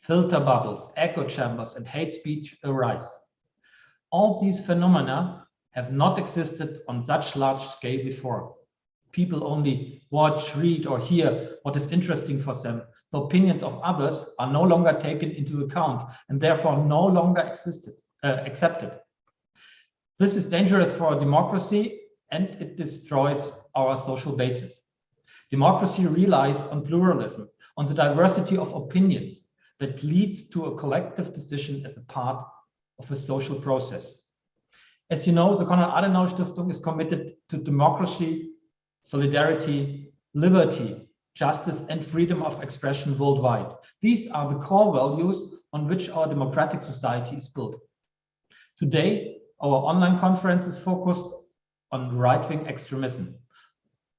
filter bubbles, echo chambers, and hate speech arise. All these phenomena have not existed on such large scale before. People only watch, read, or hear what is interesting for them. The opinions of others are no longer taken into account and therefore no longer accepted. This is dangerous for a democracy and it destroys our social basis. Democracy relies on pluralism, on the diversity of opinions that leads to a collective decision as a part of a social process. As you know, the Konrad Adenauer Stiftung is committed to democracy, solidarity, liberty, justice, and freedom of expression worldwide. These are the core values on which our democratic society is built. Today, our online conference is focused on right-wing extremism.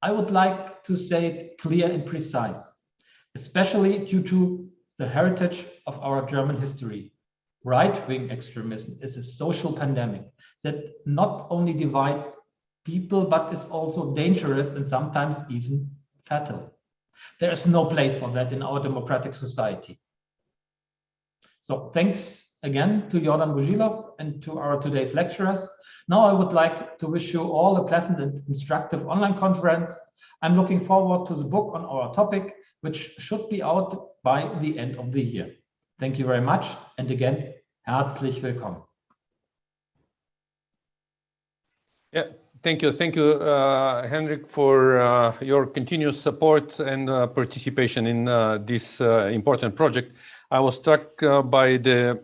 I would like to say it clear and precise, especially due to the heritage of our German history. Right-wing extremism is a social pandemic that not only divides people, but is also dangerous and sometimes even fatal. There is no place for that in our democratic society. So thanks again to Jordan Bujilov and to our today's lecturers. Now I would like to wish you all a pleasant and instructive online conference. I'm looking forward to the book on our topic, which should be out by the end of the year. Thank you very much. And again, herzlich willkommen. Yeah, thank you, Henrik, for your continuous support and participation in this important project. I was struck by the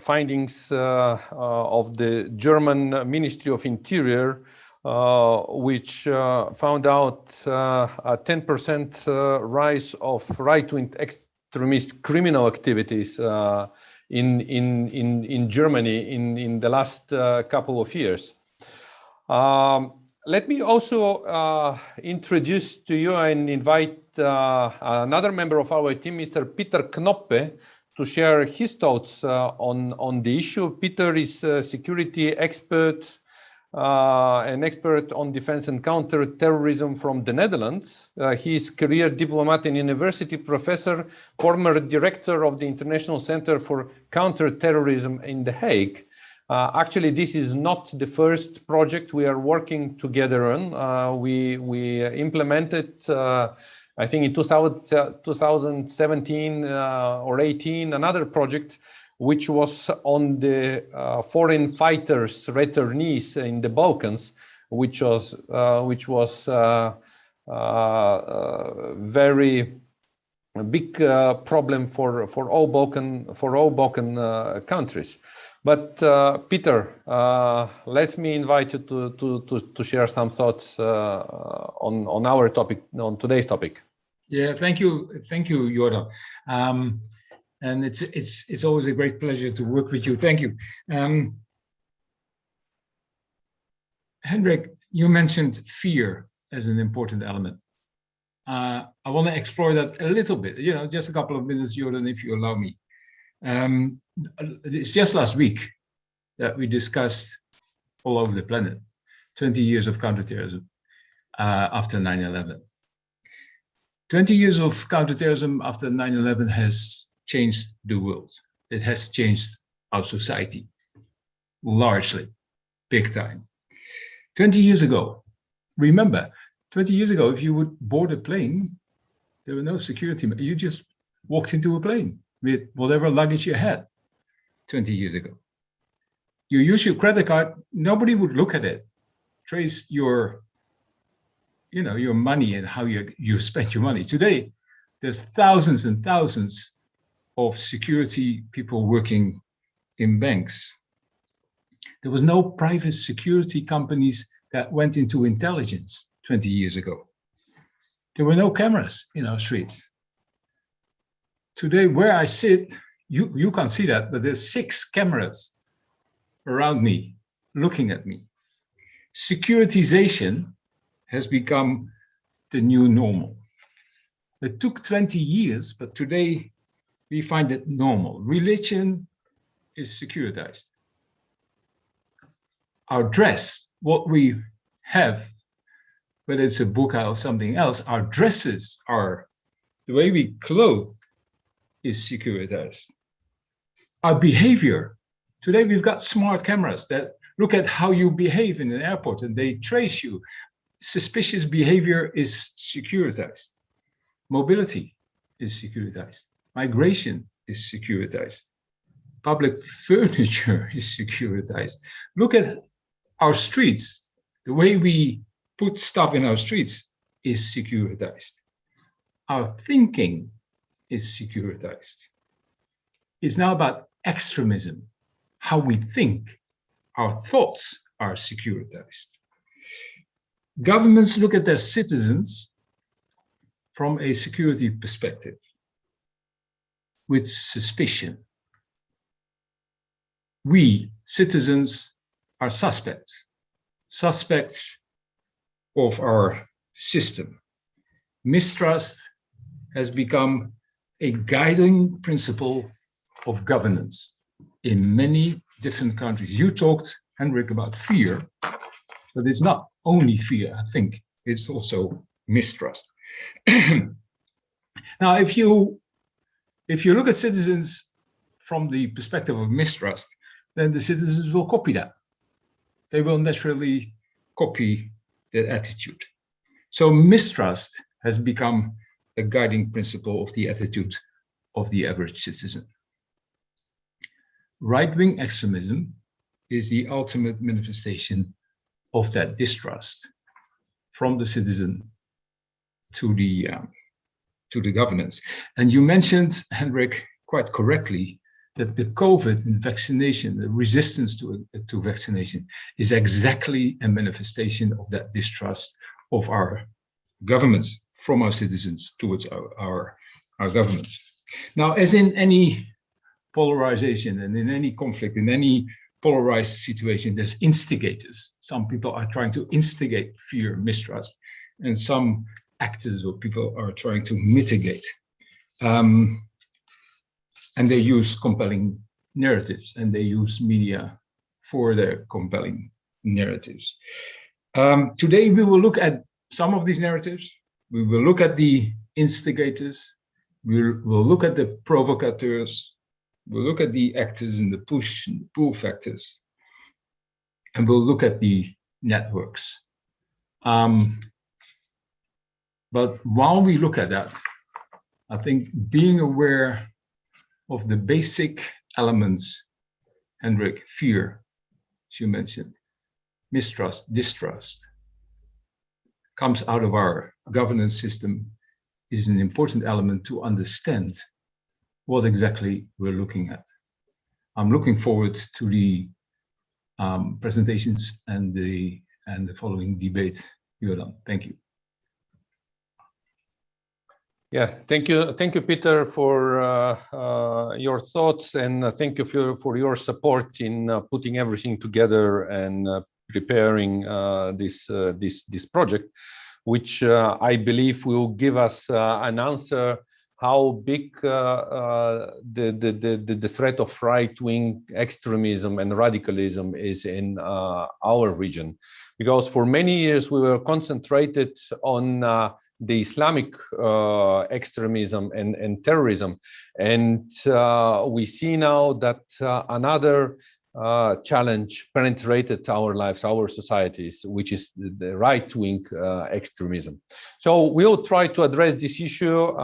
findings of the German Ministry of Interior, which found out a 10% rise of right-wing extremist criminal activities in Germany in the last couple of years. Let me also introduce to you and invite another member of our team, Mr. Peter Canope, to share his thoughts on the issue. Peter is a security expert, an expert on defense and counter-terrorism from the Netherlands. He is career diplomat and university professor, former director of the International Center for Counter-Terrorism in The Hague. Actually, this is not the first project we are working together on. We implemented, I think in 2017 or 18, another project which was on the foreign fighters returnees in the Balkans, which was very big problem for all Balkan countries. But Peter, let me invite you to share some thoughts on our topic, on today's topic. Yeah, thank you, Jordan. And it's always a great pleasure to work with you. Thank you. Hendrik, you mentioned fear as an important element. I want to explore that a little bit, just a couple of minutes, Jordan, if you allow me. It's just last week that we discussed all over the planet 20 years of counterterrorism after 9/11. 20 years of counterterrorism after 9/11 has changed the world. It has changed our society largely, big time. 20 years ago, remember, 20 years ago, if you would board a plane, there were no security. You just walked into a plane with whatever luggage you had 20 years ago. You use your credit card, nobody would look at it, trace your money and how you spend your money. Today, there's thousands and thousands of security people working in banks. There was no private security companies that went into intelligence 20 years ago. There were no cameras in our streets. Today, where I sit, you can't see that, but there's 6 cameras around me, looking at me. Securitization has become the new normal. It took 20 years, but today we find it normal. Religion is securitized. Our dress, what we have, whether it's a burqa or something else, our dresses are, the way we clothe is securitized. Our behavior. Today we've got smart cameras that look at how you behave in an airport and they trace you. Suspicious behavior is securitized. Mobility is securitized. Migration is securitized. Public furniture is securitized. Look at our streets. The way we put stuff in our streets is securitized. Our thinking is securitized. It's now about extremism. How we think, our thoughts are securitized. Governments look at their citizens from a security perspective with suspicion. We, citizens, are suspects of our system. Mistrust has become a guiding principle of governance in many different countries. You talked, Henrik, about fear, but it's not only fear, I think, it's also mistrust. Now, if you look at citizens from the perspective of mistrust, then the citizens will copy that. They will naturally copy that attitude. So mistrust has become a guiding principle of the attitude of the average citizen. Right-wing extremism is the ultimate manifestation of that distrust from the citizen to the governance. And you mentioned, Henrik, quite correctly, that the COVID and vaccination, the resistance to vaccination, is exactly a manifestation of that distrust of our governments, from our citizens towards our governments. Now, as in any polarization and in any conflict, in any polarized situation, there's instigators. Some people are trying to instigate fear, mistrust, and some actors or people are trying to mitigate. And they use compelling narratives, and they use media for their compelling narratives. Today, we will look at some of these narratives. We will look at the instigators. We'll look at the provocateurs. We'll look at the actors and the push and the pull factors. And we'll look at the networks. But while we look at that, I think being aware of the basic elements, Henrik, fear, as you mentioned, mistrust, distrust, comes out of our governance system, is an important element to understand what exactly we're looking at. I'm looking forward to the presentations and the following debate, Joran. Thank you. Yeah, thank you, Peter, for your thoughts, and thank you for your support in putting everything together and preparing this project, which I believe will give us an answer how big the threat of right-wing extremism and radicalism is in our region, because for many years we were concentrated on the Islamic extremism and terrorism, and we see now that another challenge penetrated our lives, our societies, which is the right-wing extremism. So we'll try to address this issue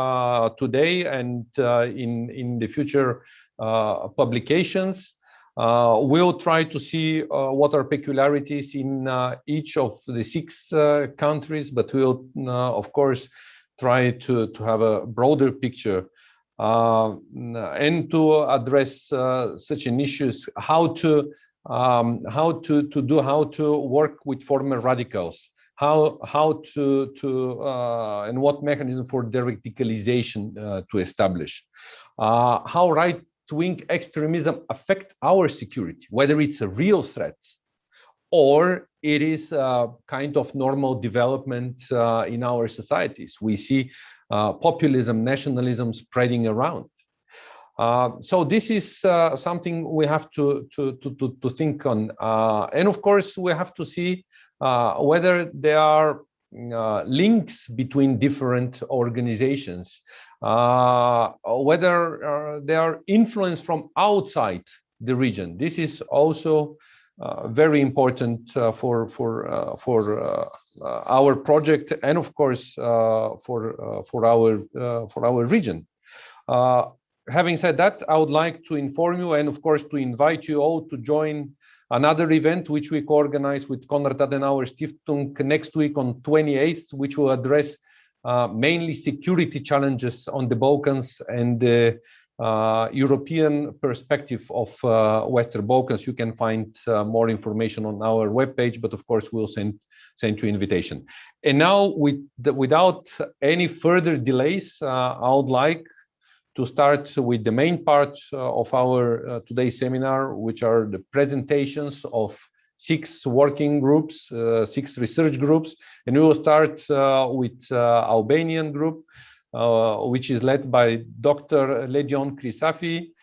today and in the future publications. We'll try to see what are peculiarities in each of the 6 countries, but we'll, of course, try to have a broader picture and to address such an issues, how to work with former radicals, how to and what mechanism for de-radicalization to establish, how right-wing extremism affect our security, whether it's a real threat or it is a kind of normal development in our societies. We see populism, nationalism spreading around. So this is something we have to think on. And of course, we have to see whether there are links between different organizations, whether they are influenced from outside the region. This is also very important for our project, and of course for our region. Having said that, I would like to inform you, and of course to invite you all to join another event which we co-organize with Konrad Adenauer Stiftung next week on 28th, which will address mainly security challenges on the Balkans and the European perspective of Western Balkans. You can find more information on our webpage, but of course we'll send you invitation. And now, without any further delays, I would like to start with the main part of our today's seminar, which are the presentations of 6 working groups, 6 research groups. And we will start with Albanian group, which is led by Dr. Ledion Krisafi,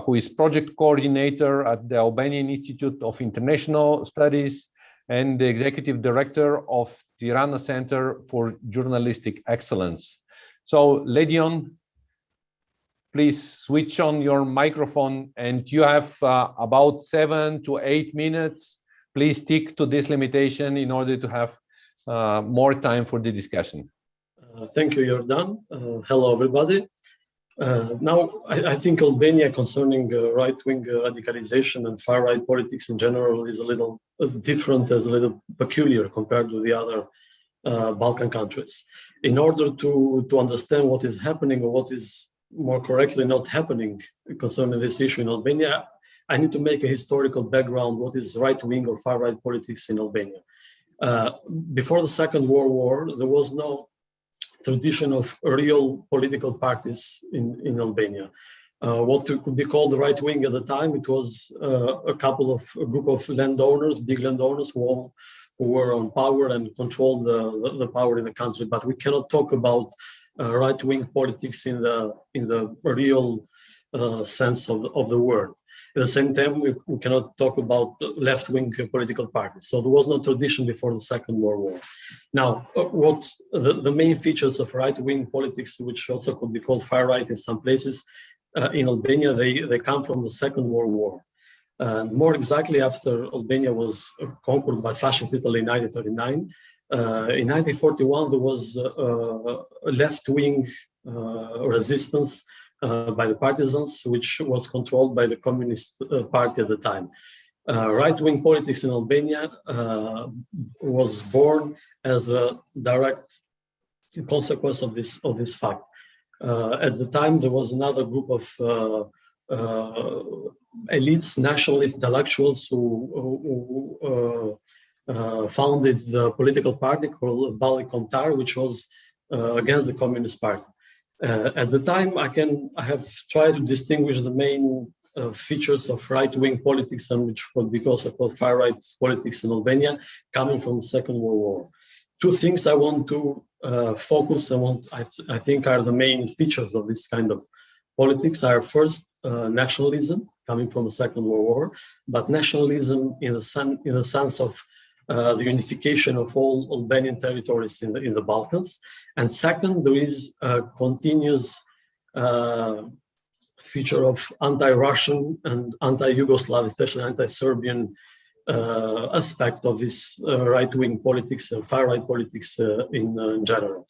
who is project coordinator at the Albanian Institute of International Studies and the executive director of Tirana Center for Journalistic Excellence. So Ledion, please switch on your microphone, and you have about 7 to 8 minutes. Please stick to this limitation in order to have more time for the discussion. Thank you, Jordan. Hello, everybody. Now, I think Albania, concerning right-wing radicalization and far-right politics in general, is a little different, is a little peculiar compared to the other Balkan countries. In order to understand what is happening, or what is more correctly not happening concerning this issue in Albania, I need to make a historical background. What is right-wing or far-right politics in Albania? Before the Second World War, there was no tradition of real political parties in Albania. What could be called the right wing at the time, it was a group of landowners, big landowners who were on power and controlled the power in the country. But we cannot talk about right wing politics in the real sense of the word. At the same time, we cannot talk about left-wing political parties. So there was no tradition before the Second World War. Now, what the main features of right-wing politics, which also could be called far-right in some places in Albania, they come from the Second World War. And more exactly, after Albania was conquered by fascist Italy in 1939, in 1941, there was a left-wing resistance by the partisans, which was controlled by the Communist Party at the time. Right-wing politics in Albania was born as a direct consequence of this fact. At the time, there was another group of elites, nationalist intellectuals who founded the political party called Bali Kontar, which was against the Communist Party. At the time, I have tried to distinguish the main features of right-wing politics, and which would be also called far-right politics in Albania, coming from the Second World War. 2 things I want to focus on, I think are the main features of this kind of politics are first nationalism, coming from the Second World War, but nationalism in the sense of the unification of all Albanian territories in the Balkans. And second, there is a continuous feature of anti-Russian and anti-Yugoslav, especially anti-Serbian aspect of this right-wing politics and far-right politics in general.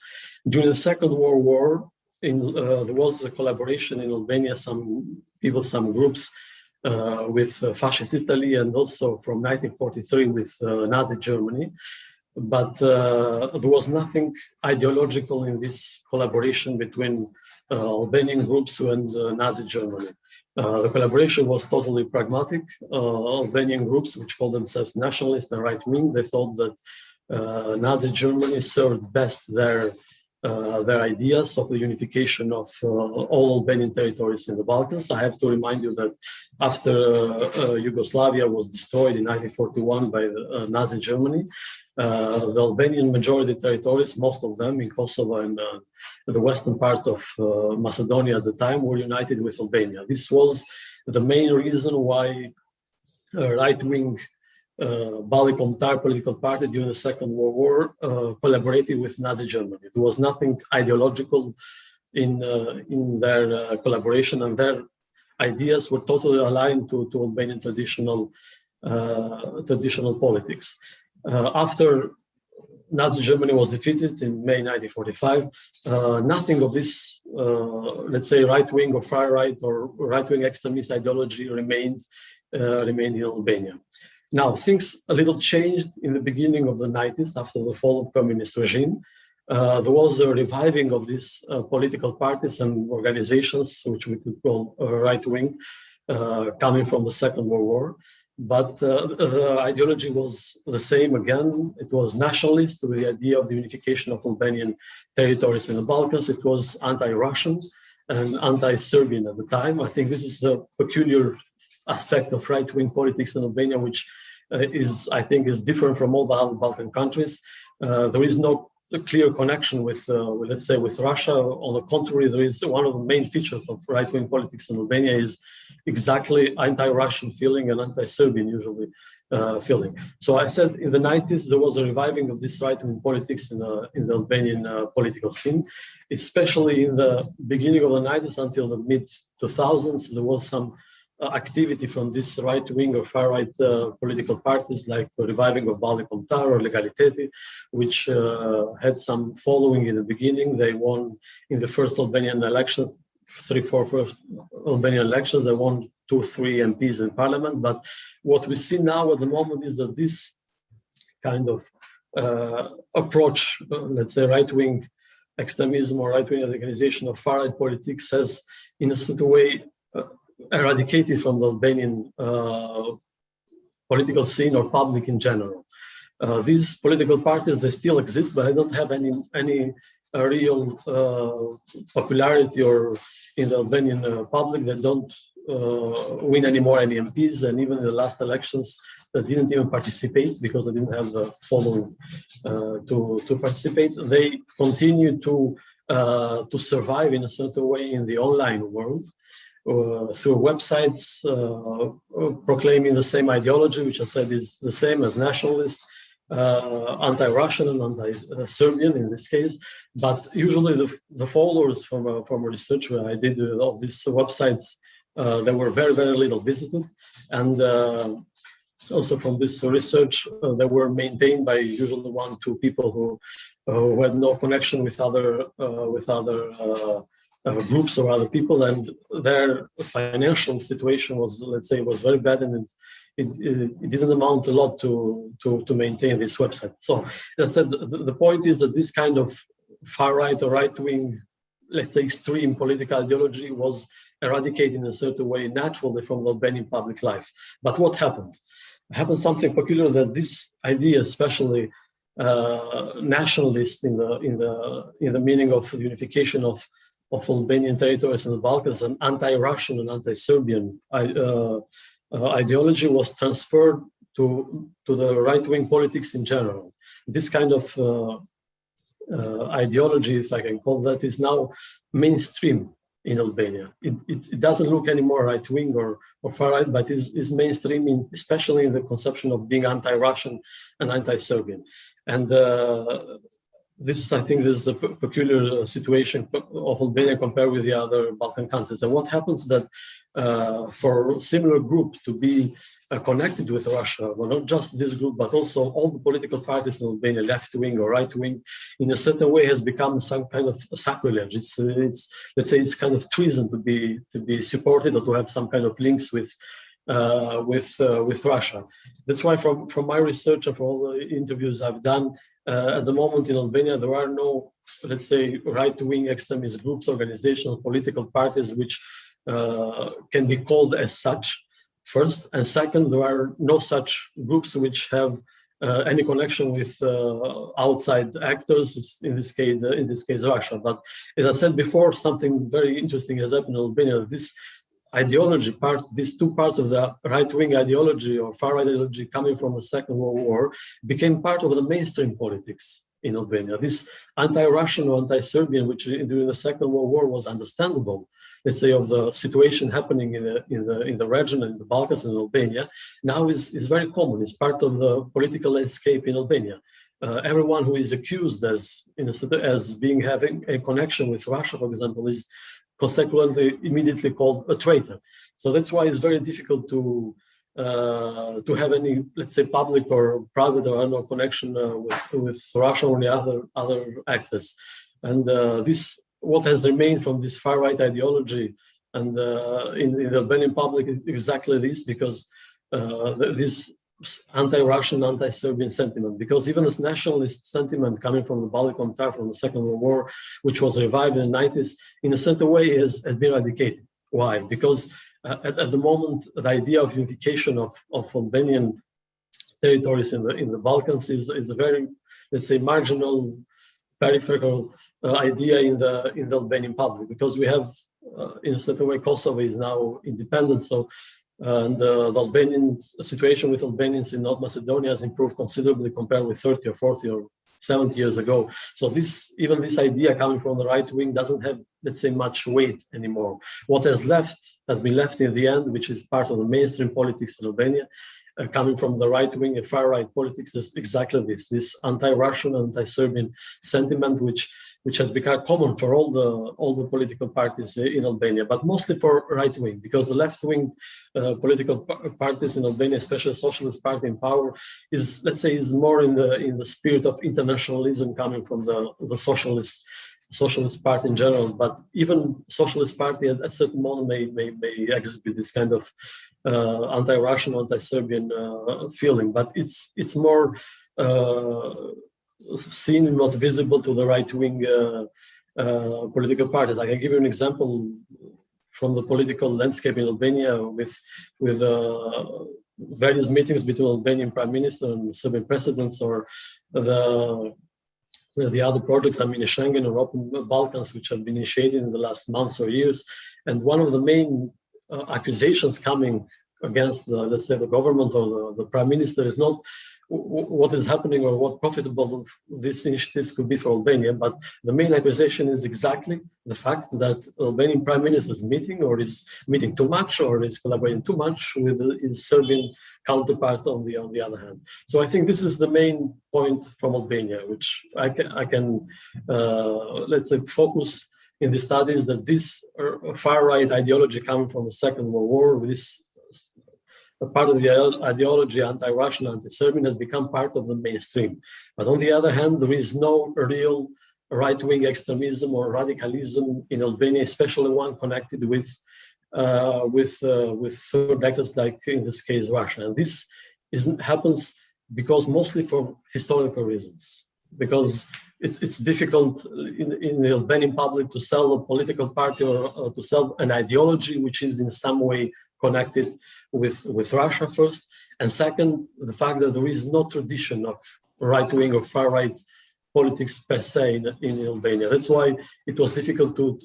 During the Second World War, there was a collaboration in Albania, some people, some groups with fascist Italy, and also from 1943 with Nazi Germany. But there was nothing ideological in this collaboration between Albanian groups and Nazi Germany. The collaboration was totally pragmatic. Albanian groups, which called themselves nationalist and right-wing, they thought that Nazi Germany served best their ideas of the unification of all Albanian territories in the Balkans. I have to remind you that after Yugoslavia was destroyed in 1941 by Nazi Germany, the Albanian majority territories, most of them in Kosovo and the western part of Macedonia at the time, were united with Albania. This was the main reason why right-wing Balkan political party during the Second World War collaborated with Nazi Germany. There was nothing ideological in their collaboration, and their ideas were totally aligned to Albanian traditional politics. After Nazi Germany was defeated in May 1945, nothing of this, let's say, right-wing or far-right or right-wing extremist ideology remained in Albania. Now, things a little changed in the beginning of the 90s after the fall of communist regime. There was a reviving of these political parties and organizations, which we could call right-wing, coming from the Second World War. But the ideology was the same again. It was nationalist, with the idea of the unification of Albanian territories in the Balkans. It was anti-Russian and anti-Serbian at the time. I think this is the peculiar aspect of right-wing politics in Albania, which I think is different from all the other Balkan countries. There is no clear connection with, let's say, with Russia. On the contrary, there is one of the main features of right-wing politics in Albania is exactly anti-Russian feeling and anti-Serbian usually feeling. So I said in the 90s, there was a reviving of this right-wing politics in the Albanian political scene, especially in the beginning of the 90s until the mid-2000s. There was some activity from this right-wing or far-right political parties, like the reviving of Balkan or Legaliteti, which had some following in the beginning. They won in the first Albanian elections, first Albanian elections, they won 2-3 MPs in parliament. But what we see now at the moment is that this kind of approach, let's say right-wing extremism or right-wing radicalization of far-right politics has, in a certain way, eradicated from the Albanian political scene or public in general. These political parties, they still exist, but they don't have any real popularity or in the Albanian public. They don't win anymore any MPs, and even in the last elections, they didn't even participate because they didn't have the following to participate. They continue to survive in a certain way in the online world. Through websites proclaiming the same ideology, which I said is the same as nationalist, anti-Russian and anti-Serbian in this case. But usually the followers from a research where I did of these websites, they were very, very little visited. And also from this research, they were maintained by usually 1-2 people who had no connection with other groups or other people, and their financial situation was, let's say, was very bad, and it didn't amount a lot to maintain this website. So as I said, the point is that this kind of far-right or right-wing, let's say, extreme political ideology was eradicated in a certain way naturally from the Albanian public life. But what happened? It happened something peculiar, that this idea, especially nationalist in the meaning of the unification of Albanian territories in the Balkans, and anti-Russian and anti-Serbian ideology was transferred to the right-wing politics in general. This kind of ideology, if I can call that, is now mainstream in Albania. It doesn't look anymore right-wing or far-right, but is mainstream, especially in the conception of being anti-Russian and anti-Serbian. And I think this is a peculiar situation of Albania compared with the other Balkan countries. And what happens that for a similar group to be connected with Russia, well, not just this group, but also all the political parties in Albania, left-wing or right-wing, in a certain way has become some kind of sacrilege. It's let's say, it's kind of treason to be supported or to have some kind of links with Russia. That's why from my research and from all the interviews I've done, at the moment in Albania, there are no, let's say, right-wing extremist groups, organizations, political parties which can be called as such, first. And second, there are no such groups which have any connection with outside actors, in this case, Russia. But as I said before, something very interesting has happened in Albania. This ideology part, these two parts of the right-wing ideology or far-right ideology coming from the Second World War became part of the mainstream politics in Albania. This anti-Russian or anti-Serbian, which during the Second World War was understandable, let's say, of the situation happening in the region, in the Balkans and in Albania, now is very common. It's part of the political landscape in Albania. Everyone who is accused as having a connection with Russia, for example, is consequently immediately called a traitor. So that's why it's very difficult to have any, let's say, public or private or other connection with Russia or the other actors. And this, what has remained from this far right ideology and in the Albanian public is exactly this, because this anti-Russian, anti-Serbian sentiment, because even this nationalist sentiment coming from the Balkan from the Second World War, which was revived in the 90s, in a certain way has been eradicated. Why? Because at the moment, the idea of unification of Albanian territories in the Balkans is a very, let's say, marginal, peripheral idea in the Albanian public, because we have, in a certain way, Kosovo is now independent. So, and the Albanian situation with Albanians in North Macedonia has improved considerably compared with 30 or 40 or 70 years ago. So even this idea coming from the right wing doesn't have, let's say, much weight anymore. What has been left in the end, which is part of the mainstream politics in Albania, coming from the right wing and far right politics, is exactly this anti-Russian, anti-Serbian sentiment, which has become common for all the political parties in Albania, but mostly for right wing, because the left wing political parties in Albania, especially the Socialist Party in power, is, let's say, is more in the spirit of internationalism coming from the Socialist Party in general. But even Socialist Party at a certain moment may exhibit this kind of anti-Russian, anti-Serbian feeling, but it's more seen and not visible to the right-wing political parties. I can give you an example from the political landscape in Albania with various meetings between Albanian Prime Minister and Serbian presidents, or the other projects, I mean, Schengen or Open Balkans, which have been initiated in the last months or years. And one of the main accusations coming against let's say, the government or the Prime Minister is not what is happening or what profitable these initiatives could be for Albania, but the main accusation is exactly the fact that Albanian Prime Minister is meeting too much, or is collaborating too much with his Serbian counterpart on the other hand. So I think this is the main point from Albania, which I can let's say, focus in the studies, that this far right ideology coming from the Second World War, with this part of the ideology, anti-Russian, anti-Serbian, has become part of the mainstream. But on the other hand, there is no real right-wing extremism or radicalism in Albania, especially one connected with third actors, like in this case Russia. And this happens because mostly for historical reasons, because it's difficult in the Albanian public to sell a political party or to sell an ideology which is in some way connected with Russia first, and second, the fact that there is no tradition of right-wing or far-right politics per se in Albania. That's why it was difficult to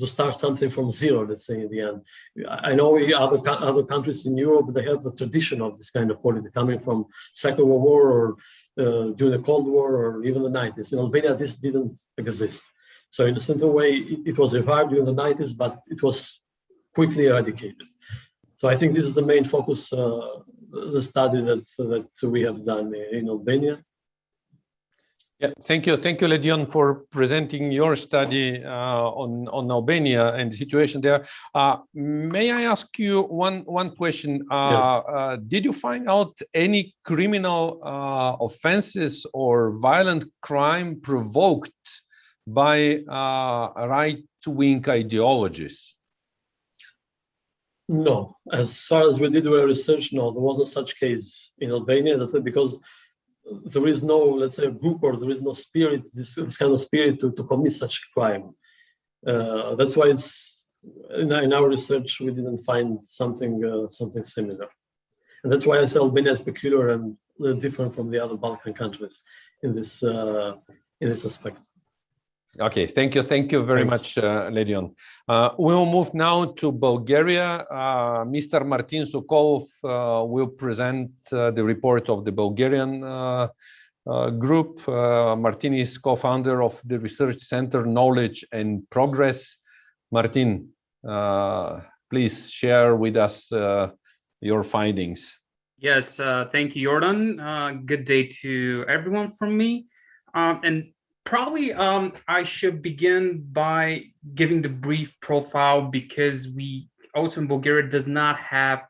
start something from zero, let's say, in the end. I know other countries in Europe, they have a tradition of this kind of politics coming from Second World War or during the Cold War or even the 90s. In Albania, this didn't exist. So in a certain way, it was revived during the 90s, but it was quickly eradicated. So I think this is the main focus, the study that we have done in Albania. Yeah, thank you, Ledion, for presenting your study on Albania and the situation there. May I ask you one question? Yes. Did you find out any criminal offenses or violent crime provoked by right-wing ideologies? No, as far as we did our research, no, there was no such case in Albania. That's because there is no, let's say, group, or there is no spirit, this kind of spirit to commit such a crime. That's why it's in our research we didn't find something similar, and that's why I say Albania is peculiar and different from the other Balkan countries in this aspect. Okay, thank you very much, Ledion. We'll move now to Bulgaria. Mr. Martin Sokolov will present the report of the Bulgarian group. Martin is co-founder of the research center Knowledge and Progress. Martin, please share with us your findings. Yes, thank you, Jordan. Good day to everyone from me. And probably I should begin by giving the brief profile, because we also in Bulgaria does not have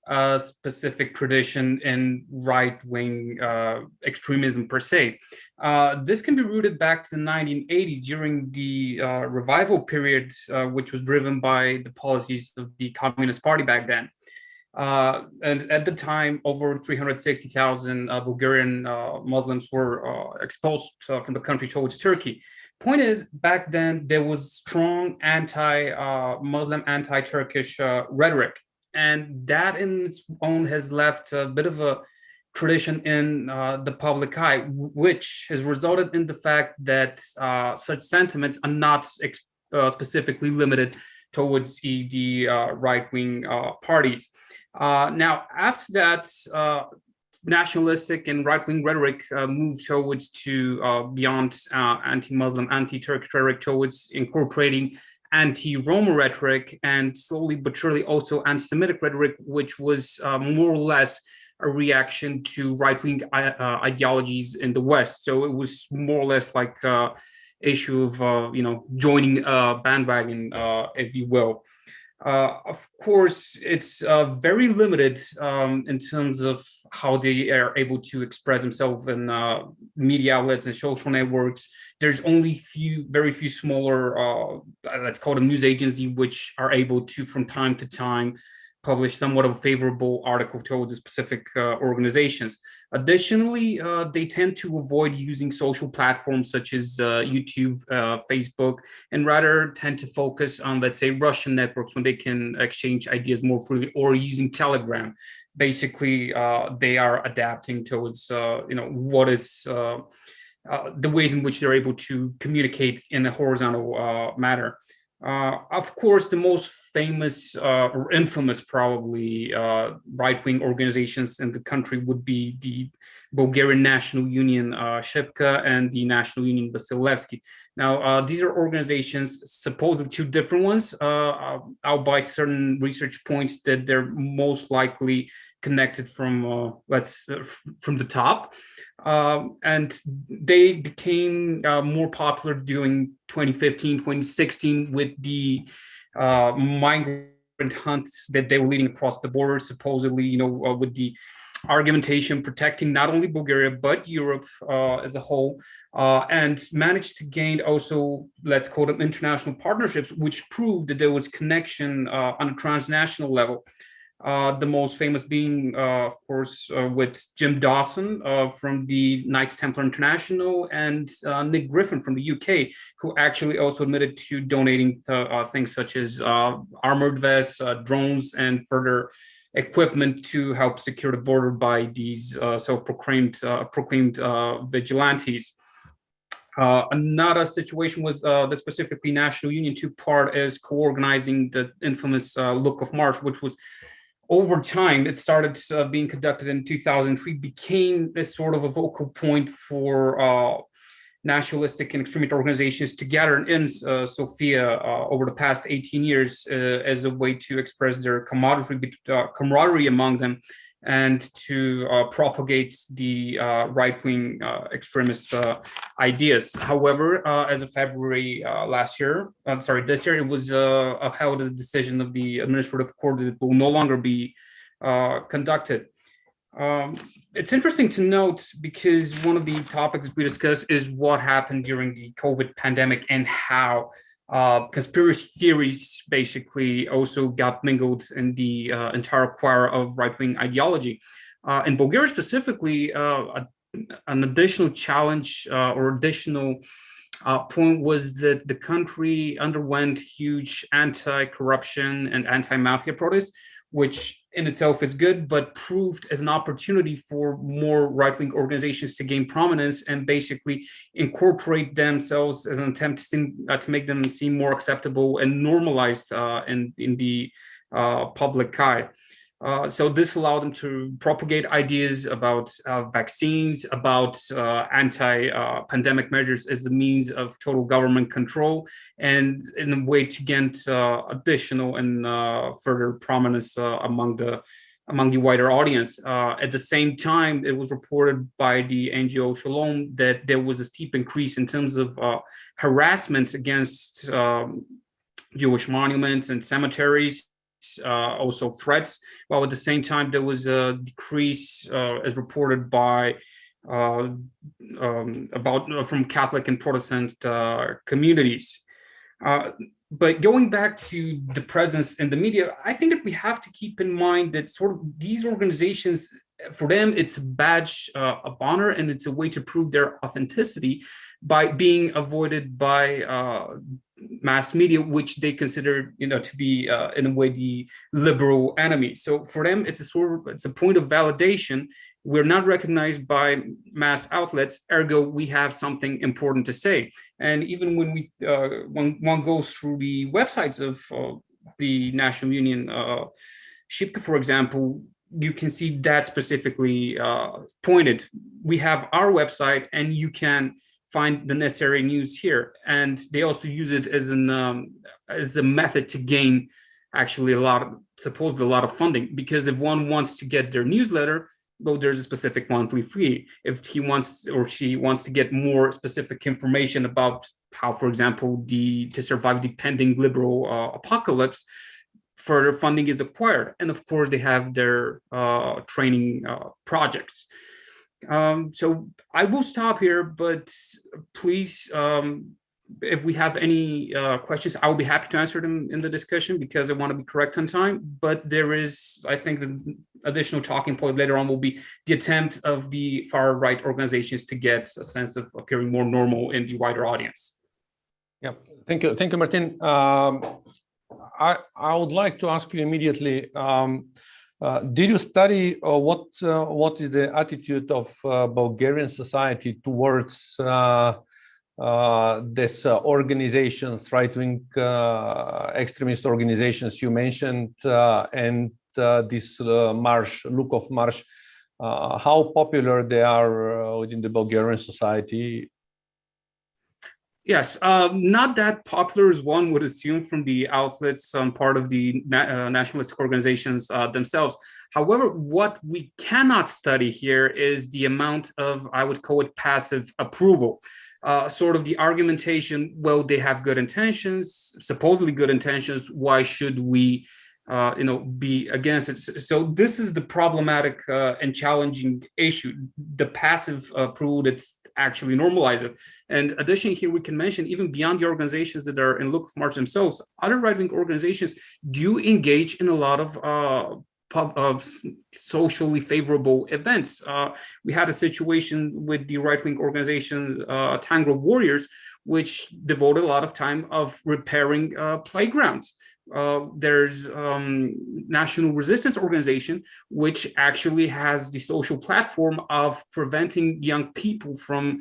a specific tradition in right-wing extremism per se. This can be rooted back to the 1980s during the revival period, which was driven by the policies of the Communist Party back then. And at the time, over 360,000 Bulgarian Muslims were expulsed from the country towards Turkey. Point is, back then, there was strong anti-Muslim, anti-Turkish rhetoric. And that in its own has left a bit of a tradition in the public eye, which has resulted in the fact that such sentiments are not specifically limited towards the right-wing parties. Now, after that, nationalistic and right-wing rhetoric moved towards beyond anti-Muslim, anti-Turkish rhetoric, towards incorporating anti-Roma rhetoric, and slowly but surely also anti-Semitic rhetoric, which was more or less a reaction to right-wing ideologies in the West. So it was more or less like issue of joining a bandwagon, if you will. Of course, it's very limited in terms of how they are able to express themselves in media outlets and social networks. There's only very few smaller, let's call them news agencies, which are able to, from time to time, publish somewhat of a favorable article towards specific organizations. Additionally, they tend to avoid using social platforms such as YouTube, Facebook, and rather tend to focus on, let's say, Russian networks when they can exchange ideas more freely, or using Telegram. Basically, they are adapting towards, what is the ways in which they're able to communicate in a horizontal manner. Of course, the most famous or infamous, probably, right-wing organizations in the country would be the Bulgarian National Union, Shipka, and the National Union Vasilevsky. Now, these are organizations, supposedly two different ones, albeit certain research points that they're most likely connected from the top. And they became more popular during 2015, 2016 with the migrant hunts that they were leading across the border, supposedly, with the argumentation protecting not only Bulgaria, but Europe as a whole, and managed to gain also, let's call them, international partnerships, which proved that there was connection on a transnational level. The most famous being, of course, with Jim Dawson from the Knights Templar International, and Nick Griffin from the UK, who actually also admitted to donating things such as armored vests, drones, and further equipment to help secure the border by these self-proclaimed vigilantes. Another situation was that specifically National Union took part as co-organizing the infamous Look of March, which was, over time, it started being conducted in 2003, became this sort of a vocal point for nationalistic and extremist organizations to gather in Sofia over the past 18 years as a way to express their camaraderie among them, and to propagate the right-wing extremist ideas. However, as of February this year, it was upheld a decision of the administrative court that it will no longer be conducted. It's interesting to note, because one of the topics we discuss is what happened during the COVID pandemic and how conspiracy theories basically also got mingled in the entire choir of right-wing ideology. In Bulgaria specifically, an additional challenge or additional point was that the country underwent huge anti-corruption and anti-mafia protests, which in itself is good, but proved as an opportunity for more right-wing organizations to gain prominence and basically incorporate themselves as an attempt to make them seem more acceptable and normalized in the public eye. So this allowed them to propagate ideas about vaccines, about anti-pandemic measures as a means of total government control, and in a way to gain additional and further prominence among the wider audience. At the same time, it was reported by the NGO Shalom that there was a steep increase in terms of harassment against Jewish monuments and cemeteries, also threats, while at the same time there was a decrease as reported by from Catholic and Protestant communities. But going back to the presence in the media, I think that we have to keep in mind that sort of these organizations, for them, it's a badge of honor, and it's a way to prove their authenticity by being avoided by mass media, which they consider, to be in a way the liberal enemy. So for them, it's a point of validation. We're not recognized by mass outlets, ergo we have something important to say. And even when when one goes through the websites of the National Union, Shipka, for example, you can see that specifically pointed. We have our website, and you can find the necessary news here. And they also use it as a method to gain actually supposedly a lot of funding, because if one wants to get their newsletter, well, there's a specific monthly fee. If he wants or she wants to get more specific information about how, for example, to survive the pending liberal apocalypse, further funding is acquired. And of course, they have their training projects. So I will stop here, but please, if we have any questions, I will be happy to answer them in the discussion, because I want to be correct on time. But there is, I think, the additional talking point later on will be the attempt of the far-right organizations to get a sense of appearing more normal in the wider audience. Yeah, thank you, Martin. I would like to ask you immediately. Did you study what is the attitude of Bulgarian society towards these organizations, right-wing extremist organizations you mentioned, and this march, Lukov March? How popular they are within the Bulgarian society? Yes, not that popular as one would assume from the outlets on part of the nationalistic organizations themselves. However, what we cannot study here is the amount of, I would call it, passive approval. Sort of the argumentation, well, they have good intentions, supposedly good intentions, why should we be against it? So this is the problematic and challenging issue, the passive approval that's actually normalized it. And additionally, here we can mention, even beyond the organizations that are in Lukov March themselves, other right-wing organizations do engage in a lot of socially favorable events. We had a situation with the right-wing organization Tango Warriors, which devoted a lot of time of repairing playgrounds. There's National Resistance Organization, which actually has the social platform of preventing young people from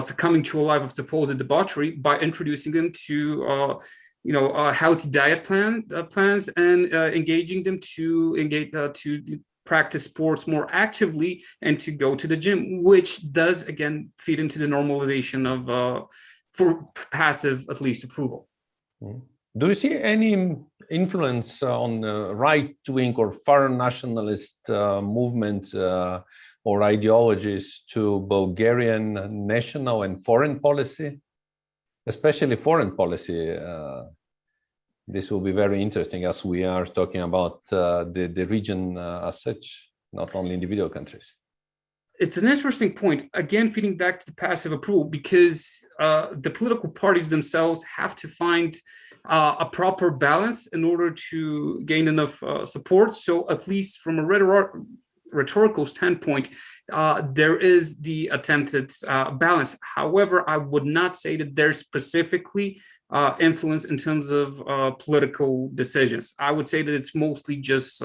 succumbing to a life of supposed debauchery by introducing them to healthy diet plans and engaging them to practice sports more actively and to go to the gym, which does again feed into the normalization of for passive, at least, approval. Do you see any influence on right-wing or far nationalist movements or ideologies to Bulgarian national and foreign policy, especially foreign policy? This will be very interesting, as we are talking about the region as such, not only individual countries. It's an interesting point, again, feeding back to the passive approval, because the political parties themselves have to find a proper balance in order to gain enough support. So at least from a rhetorical standpoint, there is the attempted balance. However, I would not say that there's specifically influence in terms of political decisions. I would say that it's mostly just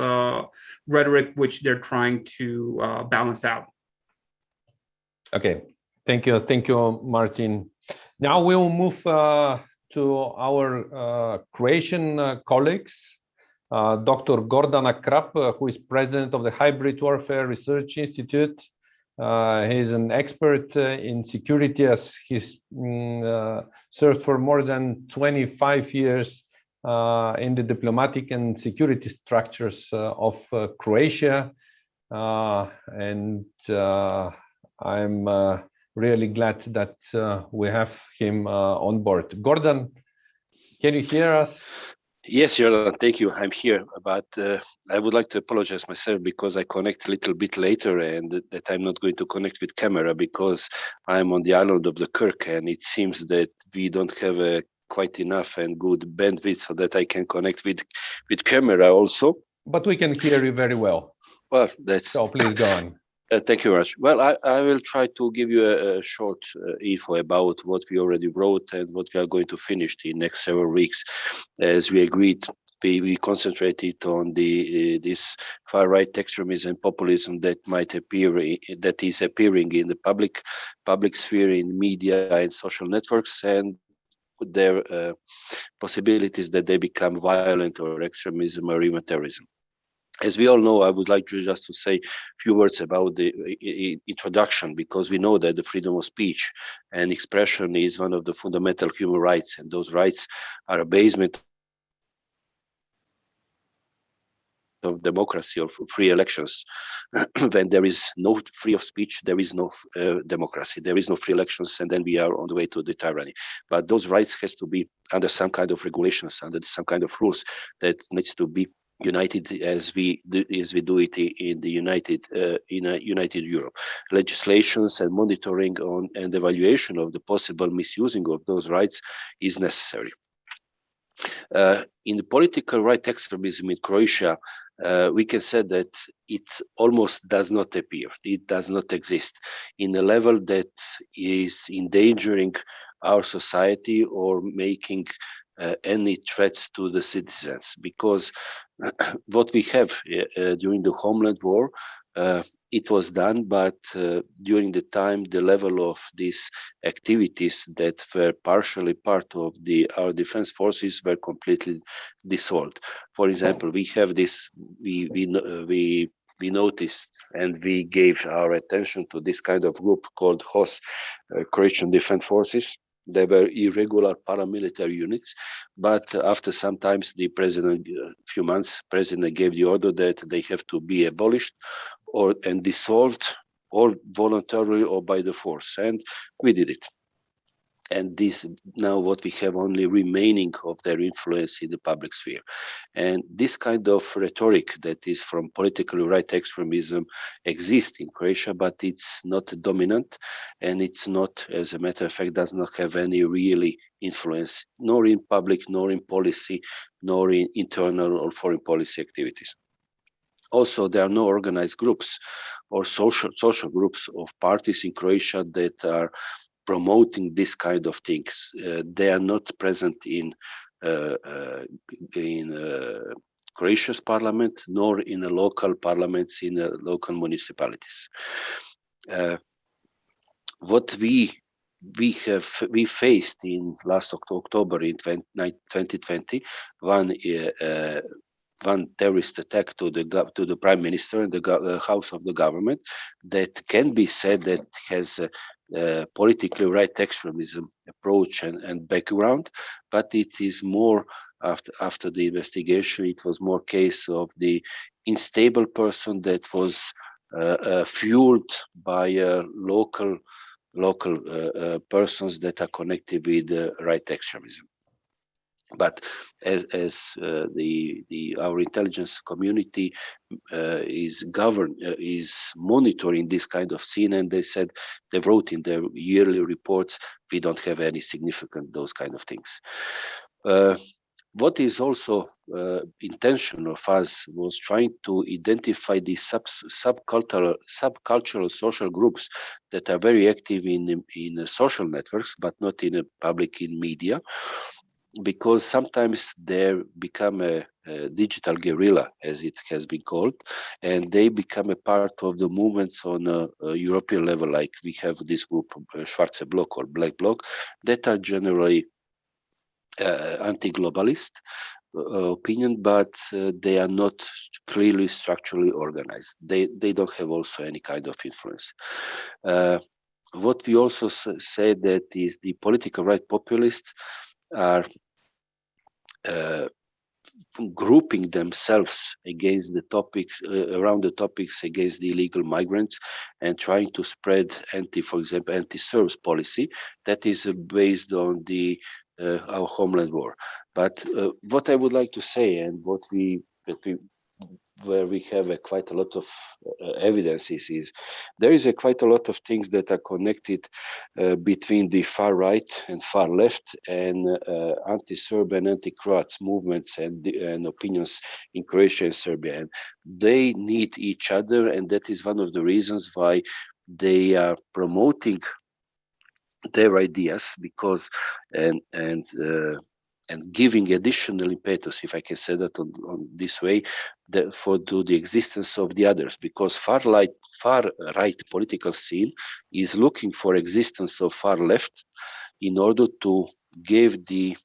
rhetoric, which they're trying to balance out. Okay, thank you, Martin. Now we will move to our Croatian colleagues. Dr. Gordana Krap, who is president of the Hybrid Warfare Research Institute. He is an expert in security, as he's served for more than 25 years in the diplomatic and security structures of Croatia. And I'm really glad that we have him on board. Gordon, can you hear us? Yes, Jordan, thank you. I'm here, but I would like to apologize myself because I connect a little bit later and that I'm not going to connect with camera because I'm on the island of the Kirk and it seems that we don't have quite enough and good bandwidth so that I can connect with camera also. But we can hear you very well. Well, that's... So please go on. Thank you very much. Well, I will try to give you a short info about what we already wrote and what we are going to finish in the next several weeks. As we agreed, we concentrated on this far-right extremism and populism that might appear, that is appearing in the public sphere, in media and social networks, and their possibilities that they become violent or extremism or even terrorism. As we all know, I would like just to say a few words about the introduction, because we know that the freedom of speech and expression is one of the fundamental human rights, and those rights are a basement of democracy or free elections. When there is no free of speech, there is no democracy, there is no free elections, and then we are on the way to the tyranny. But those rights has to be under some kind of regulations, under some kind of rules that needs to be united as we do it in the united Europe. Legislations and monitoring on and evaluation of the possible misusing of those rights is necessary. In the political right extremism in Croatia, we can say that it almost does not appear. It does not exist in a level that is endangering our society or making any threats to the citizens, because what we have during the Homeland War, it was done, but during the time, the level of these activities that were partially part of our defense forces were completely dissolved. For example, we have this, we noticed and we gave our attention to this kind of group called HOS, Croatian Defense Forces. They were irregular paramilitary units, but after some times, the president, few months, president gave the order that they have to be abolished and dissolved, or voluntarily or by the force, and we did it. And this now what we have only remaining of their influence in the public sphere. And this kind of rhetoric that is from politically right extremism exists in Croatia, but it's not dominant, and it's not, as a matter of fact, does not have any really influence, nor in public, nor in policy, nor in internal or foreign policy activities. Also, there are no organized groups or social groups of parties in Croatia that are promoting this kind of things. They are not present in Croatia's parliament, nor in the local parliaments in local municipalities. What we faced in last October in 2020, one terrorist attack to the prime minister and the house of the government that can be said that has politically right extremism approach and background, but it is more after the investigation, it was more case of the unstable person that was fueled by local persons that are connected with right extremism. But as our intelligence community is monitoring this kind of scene, and they said, they wrote in their yearly reports, we don't have any significant those kind of things. What is also intention of us was trying to identify these subcultural social groups that are very active in social networks, but not in public, in media, because sometimes they become a digital guerrilla, as it has been called, and they become a part of the movements on a European level, like we have this group, Schwarze Bloc or Black Bloc, that are generally anti-globalist, opinion, but they are not clearly structurally organized. They don't have also any kind of influence. What we also say that is the political right populists are grouping themselves against the topics around the topics against the illegal migrants and trying to spread for example, anti-Serbs policy that is based on the our homeland war. But what I would like to say, and where we have quite a lot of evidences, is there is quite a lot of things that are connected between the far right and far left and anti-Serb and anti-Croat movements and opinions in Croatia and Serbia, and they need each other, and that is one of the reasons why they are promoting their ideas, because and giving additional impetus, if I can say that on this way, to the existence of the others, because far right political scene is looking for existence of far left in order to give the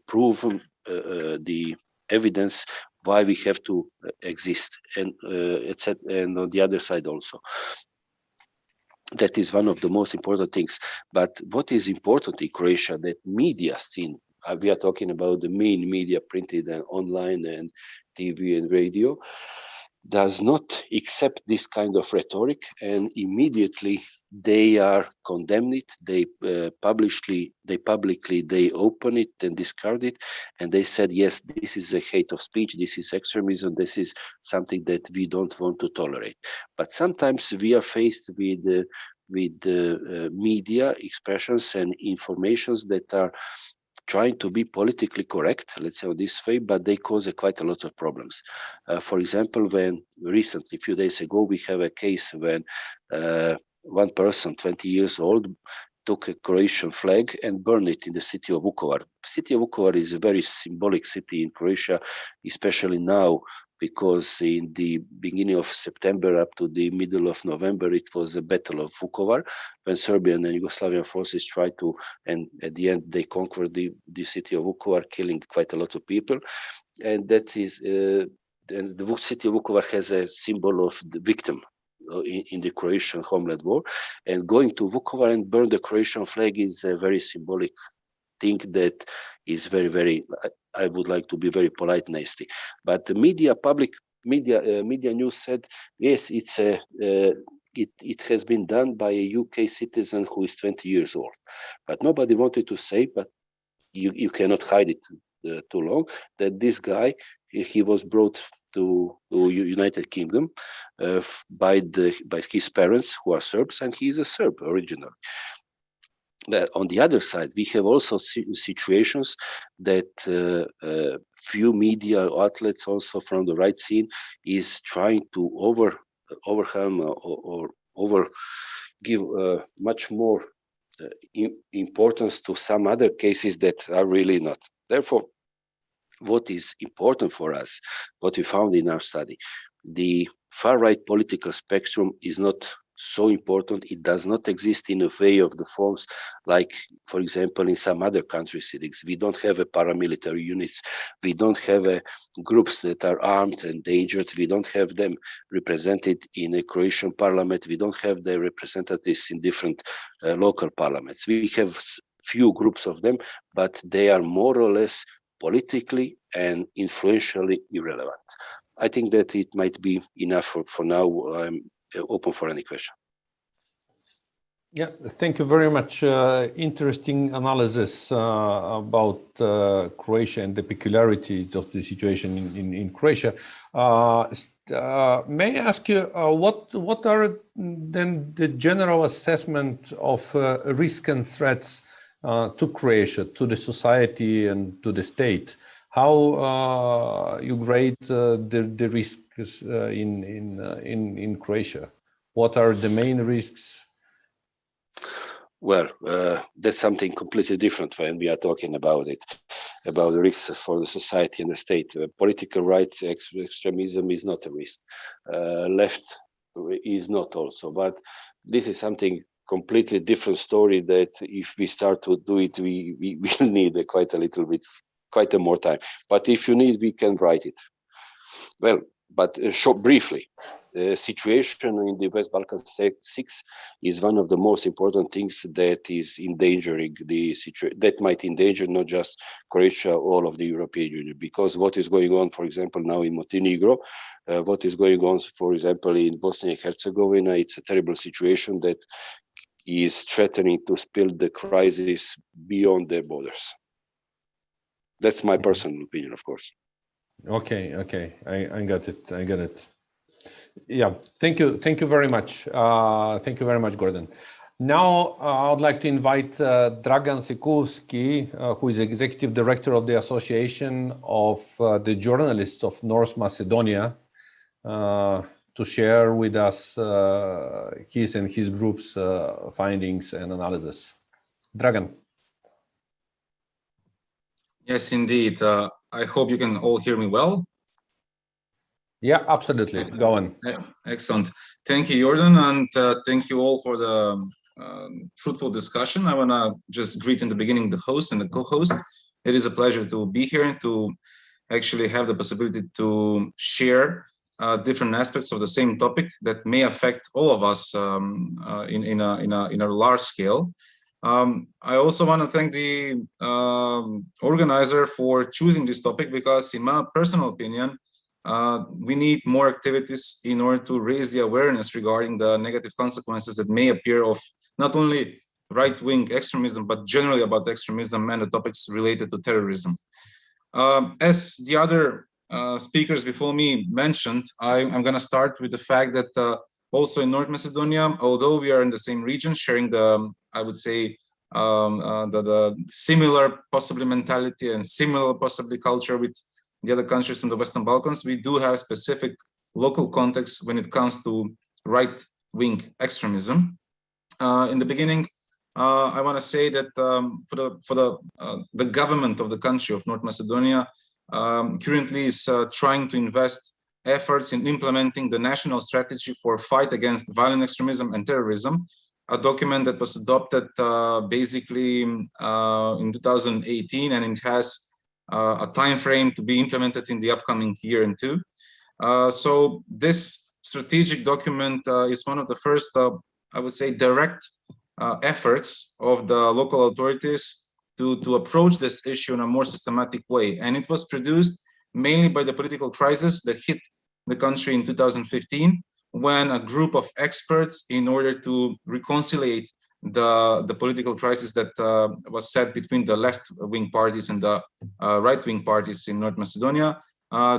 proven the evidence why we have to exist, and etc. And on the other side also. That is one of the most important things. But what is important in Croatia, that media scene, we are talking about the main media, printed and online and TV and radio, does not accept this kind of rhetoric, and immediately they are condemned it. They publicly they open it and discard it, and they said, yes, this is a hate of speech, this is extremism, this is something that we don't want to tolerate. But sometimes we are faced with media expressions and informations that are trying to be politically correct, let's say this way, but they cause quite a lot of problems. For example, when recently, a few days ago, we have a case when one person, 20 years old, took a Croatian flag and burned it in the city of Vukovar. The city of Vukovar is a very symbolic city in Croatia, especially now, because in the beginning of September up to the middle of November, it was a battle of Vukovar, when Serbian and Yugoslavian forces tried to, and at the end they conquered the city of Vukovar, killing quite a lot of people. And that is, and the city of Vukovar has a symbol of the victim in the Croatian homeland war, and going to Vukovar and burn the Croatian flag is a very symbolic thing that is very, very, I would like to be very polite, nasty. But the public media news said, yes, it's it has been done by a UK citizen who is 20 years old. But nobody wanted to say, but you cannot hide it too long, that this guy, he was brought to United Kingdom by his parents, who are Serbs, and he is a Serb originally. But on the other side, we have also situations that few media outlets, also from the right scene, is trying to overwhelm or give much more importance to some other cases that are really not. Therefore, what is important for us, what we found in our study, the far-right political spectrum is not so important. It does not exist in a way of the forms like, for example, in some other countries. We don't have a paramilitary units. We don't have groups that are armed and dangerous. We don't have them represented in a Croatian parliament. We don't have their representatives in different local parliaments. We have few groups of them, but they are more or less politically and influentially irrelevant. I think that it might be enough for now. I'm open for any question. Yeah, thank you very much. Interesting analysis about Croatia and the peculiarities of the situation in Croatia. May I ask you, what are then the general assessment of risk and threats to Croatia, to the society and to the state? How you grade the risks in Croatia? What are the main risks? Well, that's something completely different when we are talking about it, about the risks for the society and the state. Political right extremism is not a risk. Left is not also, but this is something completely different story that if we start to do it, we will need quite a little bit quite a more time. But if you need, we can write it. Well, but briefly, the situation in the West Balkans 6 is one of the most important things that is endangering the situation, that might endanger not just Croatia, all of the European Union, because what is going on, for example, now in Montenegro, what is going on, for example, in Bosnia and Herzegovina, it's a terrible situation that is threatening to spill the crisis beyond their borders. That's my personal opinion, of course. Okay, I got it. I got it. Yeah, thank you very much. Thank you very much, Gordon. Now I would like to invite Dragan Sikulski, who is executive director of the Association of the Journalists of North Macedonia, to share with us his and his group's findings and analysis. Dragan. Yes, indeed. I hope you can all hear me well. Yeah, absolutely. Go on. Excellent. Thank you, Jordan, and thank you all for the fruitful discussion. I want to just greet in the beginning the host and the co-host. It is a pleasure to be here and to actually have the possibility to share different aspects of the same topic that may affect all of us in a large scale. I also want to thank the organizer for choosing this topic, because in my personal opinion, we need more activities in order to raise the awareness regarding the negative consequences that may appear of not only right-wing extremism, but generally about extremism and the topics related to terrorism. As the other speakers before me mentioned, I'm going to start with the fact that also in North Macedonia, although we are in the same region, sharing the, I would say, the similar possibly mentality and similar possibly culture with the other countries in the Western Balkans, we do have specific local context when it comes to right-wing extremism. In the beginning, I want to say that for the government of the country of North Macedonia currently is trying to invest efforts in implementing the national strategy for fight against violent extremism and terrorism, a document that was adopted basically in 2018, and it has a time frame to be implemented in the upcoming year and two. So this strategic document is one of the first, I would say, direct efforts of the local authorities to approach this issue in a more systematic way. And it was produced mainly by the political crisis that hit the country in 2015, when a group of experts, in order to reconcile the political crisis that was set between the left-wing parties and the right-wing parties in North Macedonia,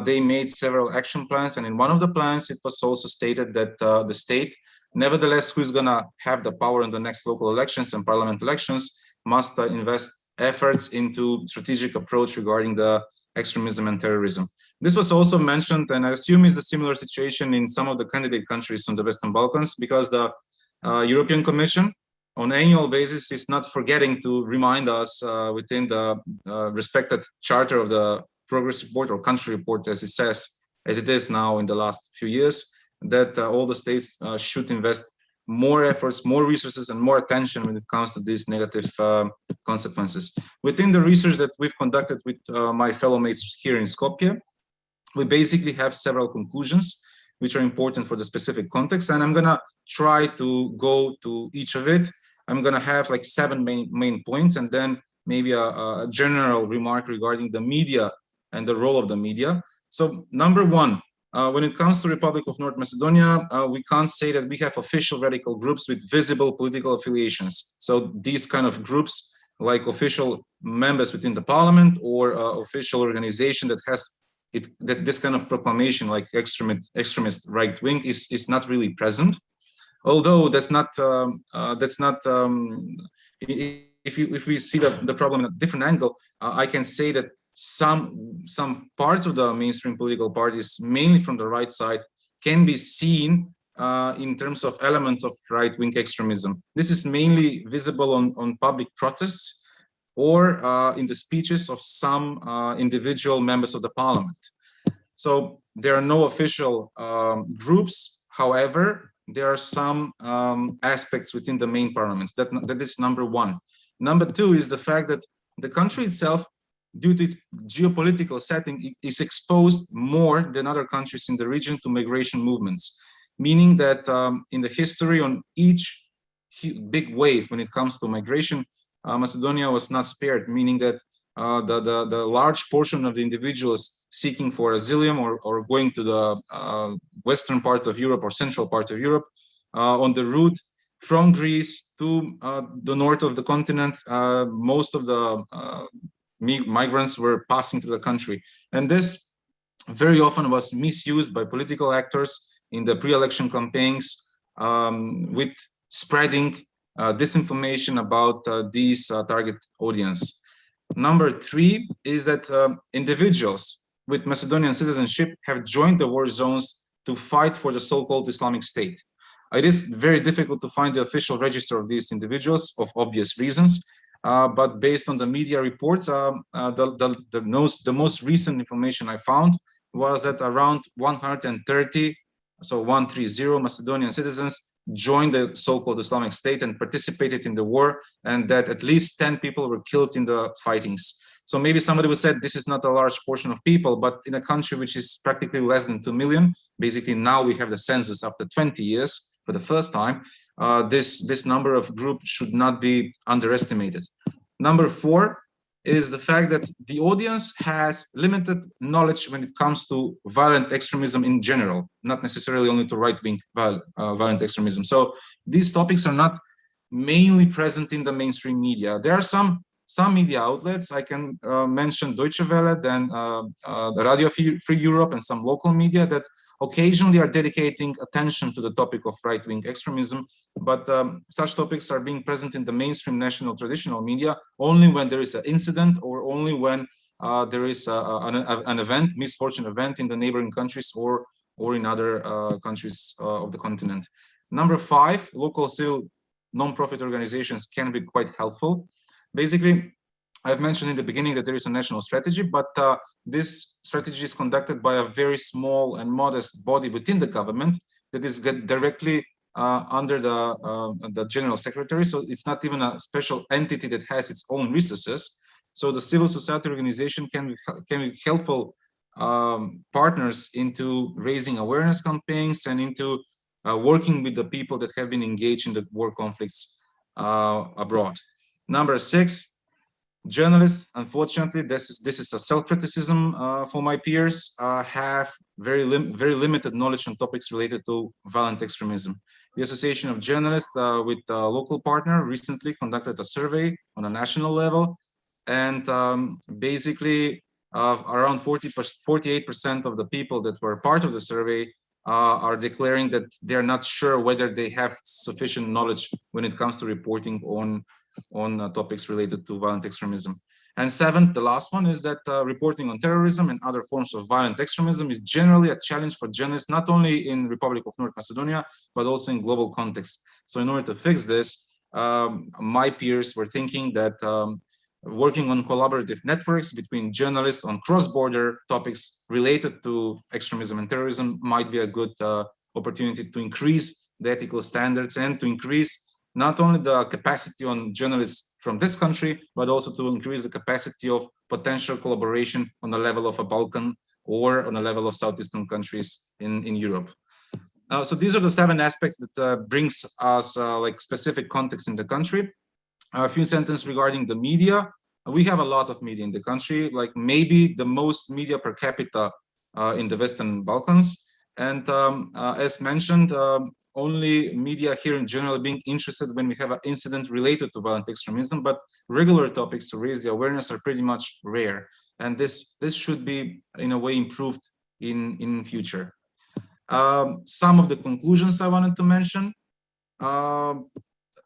they made several action plans. And in one of the plans, it was also stated that the state, nevertheless, who's going to have the power in the next local elections and parliament elections, must invest efforts into strategic approach regarding the extremism and terrorism. This was also mentioned, and I assume is a similar situation in some of the candidate countries on the Western Balkans, because the European Commission on annual basis is not forgetting to remind us within the respected charter of the progress report or country report, as it says, as it is now in the last few years, that all the states should invest more efforts, more resources, and more attention when it comes to these negative consequences. Within the research that we've conducted with my fellow mates here in Skopje, we basically have several conclusions which are important for the specific context, and I'm gonna try to go to each of it. I'm gonna have like 7 main points, and then maybe a general remark regarding the media and the role of the media. So number one, when it comes to Republic of North Macedonia, we can't say that we have official radical groups with visible political affiliations. So these kind of groups, like official members within the parliament or official organization that has that this kind of proclamation, like extremist right wing, is not really present. Although that's not if we see the problem in a different angle, I can say that some parts of the mainstream political parties, mainly from the right side, can be seen in terms of elements of right-wing extremism. This is mainly visible on public protests or in the speeches of some individual members of the parliament. So there are no official groups. However, there are some aspects within the main parliaments. That is number one. Number two is the fact that the country itself due to its geopolitical setting, it is exposed more than other countries in the region to migration movements, meaning that in the history on each big wave when it comes to migration, Macedonia was not spared, meaning that the large portion of the individuals seeking for asylum or going to the western part of Europe or central part of Europe on the route from Greece to the north of the continent, most of the migrants were passing through the country. And this very often was misused by political actors in the pre-election campaigns with spreading disinformation about these target audience. Number 3 is that individuals with Macedonian citizenship have joined the war zones to fight for the so-called Islamic State. It is very difficult to find the official register of these individuals of obvious reasons, but based on the media reports, the most recent information I found was that around 130, so 130 Macedonian citizens joined the so-called Islamic State and participated in the war, and that at least 10 people were killed in the fightings. So maybe somebody would say this is not a large portion of people, but in a country which is practically less than 2 million, basically now we have the census after 20 years for the first time, this number of group should not be underestimated. Number 4 is the fact that the audience has limited knowledge when it comes to violent extremism in general, not necessarily only to right-wing violent extremism. So these topics are not mainly present in the mainstream media. There are some media outlets. I can mention Deutsche Welle, then the Radio Free Europe, and some local media that occasionally are dedicating attention to the topic of right-wing extremism, but such topics are being present in the mainstream national traditional media only when there is an incident or only when there is an event, misfortune event in the neighboring countries or in other countries of the continent. Number 5, local civil non-profit organizations can be quite helpful. Basically, I've mentioned in the beginning that there is a national strategy, but this strategy is conducted by a very small and modest body within the government that is directly under the general secretary. So it's not even a special entity that has its own resources. So the civil society organization can be helpful partners into raising awareness campaigns and into working with the people that have been engaged in the war conflicts abroad. Number 6, journalists, unfortunately, this is a self-criticism for my peers, have very limited knowledge on topics related to violent extremism. The Association of Journalists with a local partner recently conducted a survey on a national level, and basically around 48% of the people that were part of the survey are declaring that they're not sure whether they have sufficient knowledge when it comes to reporting on topics related to violent extremism. And 7th, the last one, is that reporting on terrorism and other forms of violent extremism is generally a challenge for journalists, not only in Republic of North Macedonia, but also in global context. So in order to fix this, my peers were thinking that working on collaborative networks between journalists on cross-border topics related to extremism and terrorism might be a good opportunity to increase the ethical standards and to increase not only the capacity on journalists from this country, but also to increase the capacity of potential collaboration on the level of a Balkan or on the level of Southeastern countries in Europe. So these are the 7 aspects that brings us like specific context in the country. A few sentences regarding the media. We have a lot of media in the country, like maybe the most media per capita in the Western Balkans. And as mentioned, only media here in general being interested when we have an incident related to violent extremism, but regular topics to raise the awareness are pretty much rare. And this should be in a way improved in future. Some of the conclusions I wanted to mention.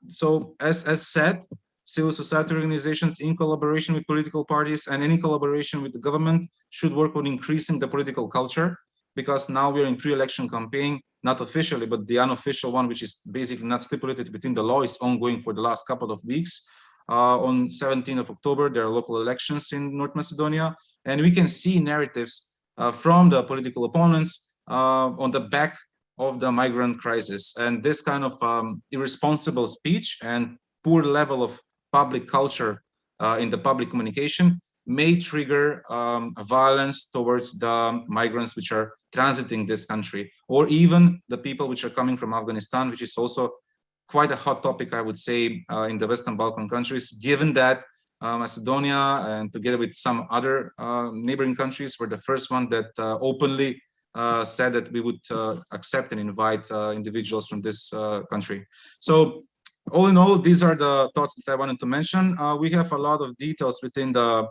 So as said, civil society organizations in collaboration with political parties and any collaboration with the government should work on increasing the political culture, because now we're in pre-election campaign, not officially, but the unofficial one, which is basically not stipulated within the law, is ongoing for the last couple of weeks. On 17th of October, there are local elections in North Macedonia, and we can see narratives from the political opponents on the back of the migrant crisis. And this kind of irresponsible speech and poor level of public culture in the public communication may trigger violence towards the migrants which are transiting this country, or even the people which are coming from Afghanistan, which is also quite a hot topic, I would say, in the Western Balkan countries, given that Macedonia, and together with some other neighboring countries, were the first one that openly said that we would accept and invite individuals from this country. So all in all, these are the thoughts that I wanted to mention. We have a lot of details within the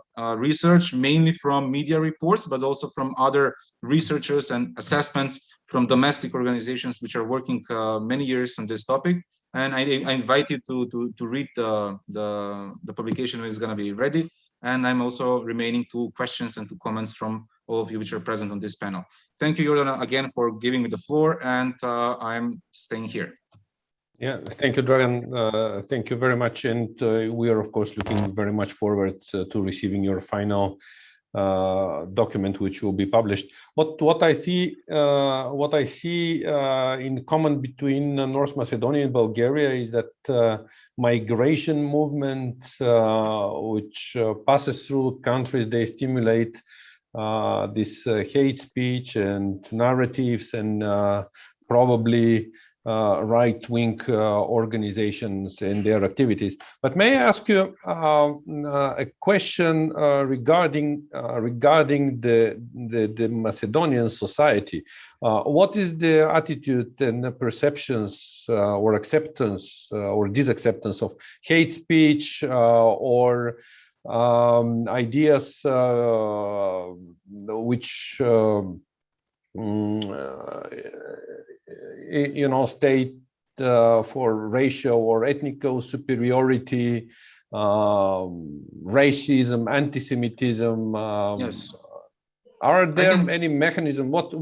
research, mainly from media reports, but also from other researchers and assessments from domestic organizations which are working many years on this topic. And I invite you to read the publication when it's going to be ready. And I'm also remaining to questions and to comments from all of you which are present on this panel. Thank you, Jordana, again for giving me the floor, and I'm staying here. Yeah, thank you, Dragan. Thank you very much, and we are of course looking very much forward to receiving your final document, which will be published. What I see in common between North Macedonia and Bulgaria is that migration movement, which passes through countries, they stimulate this hate speech and narratives, and probably right-wing organizations and their activities. But may I ask you a question regarding the Macedonian society? What is the attitude and the perceptions or acceptance or disacceptance of hate speech or ideas which state for racial or ethnical superiority, racism, anti-Semitism? Yes. Are there any mechanism? What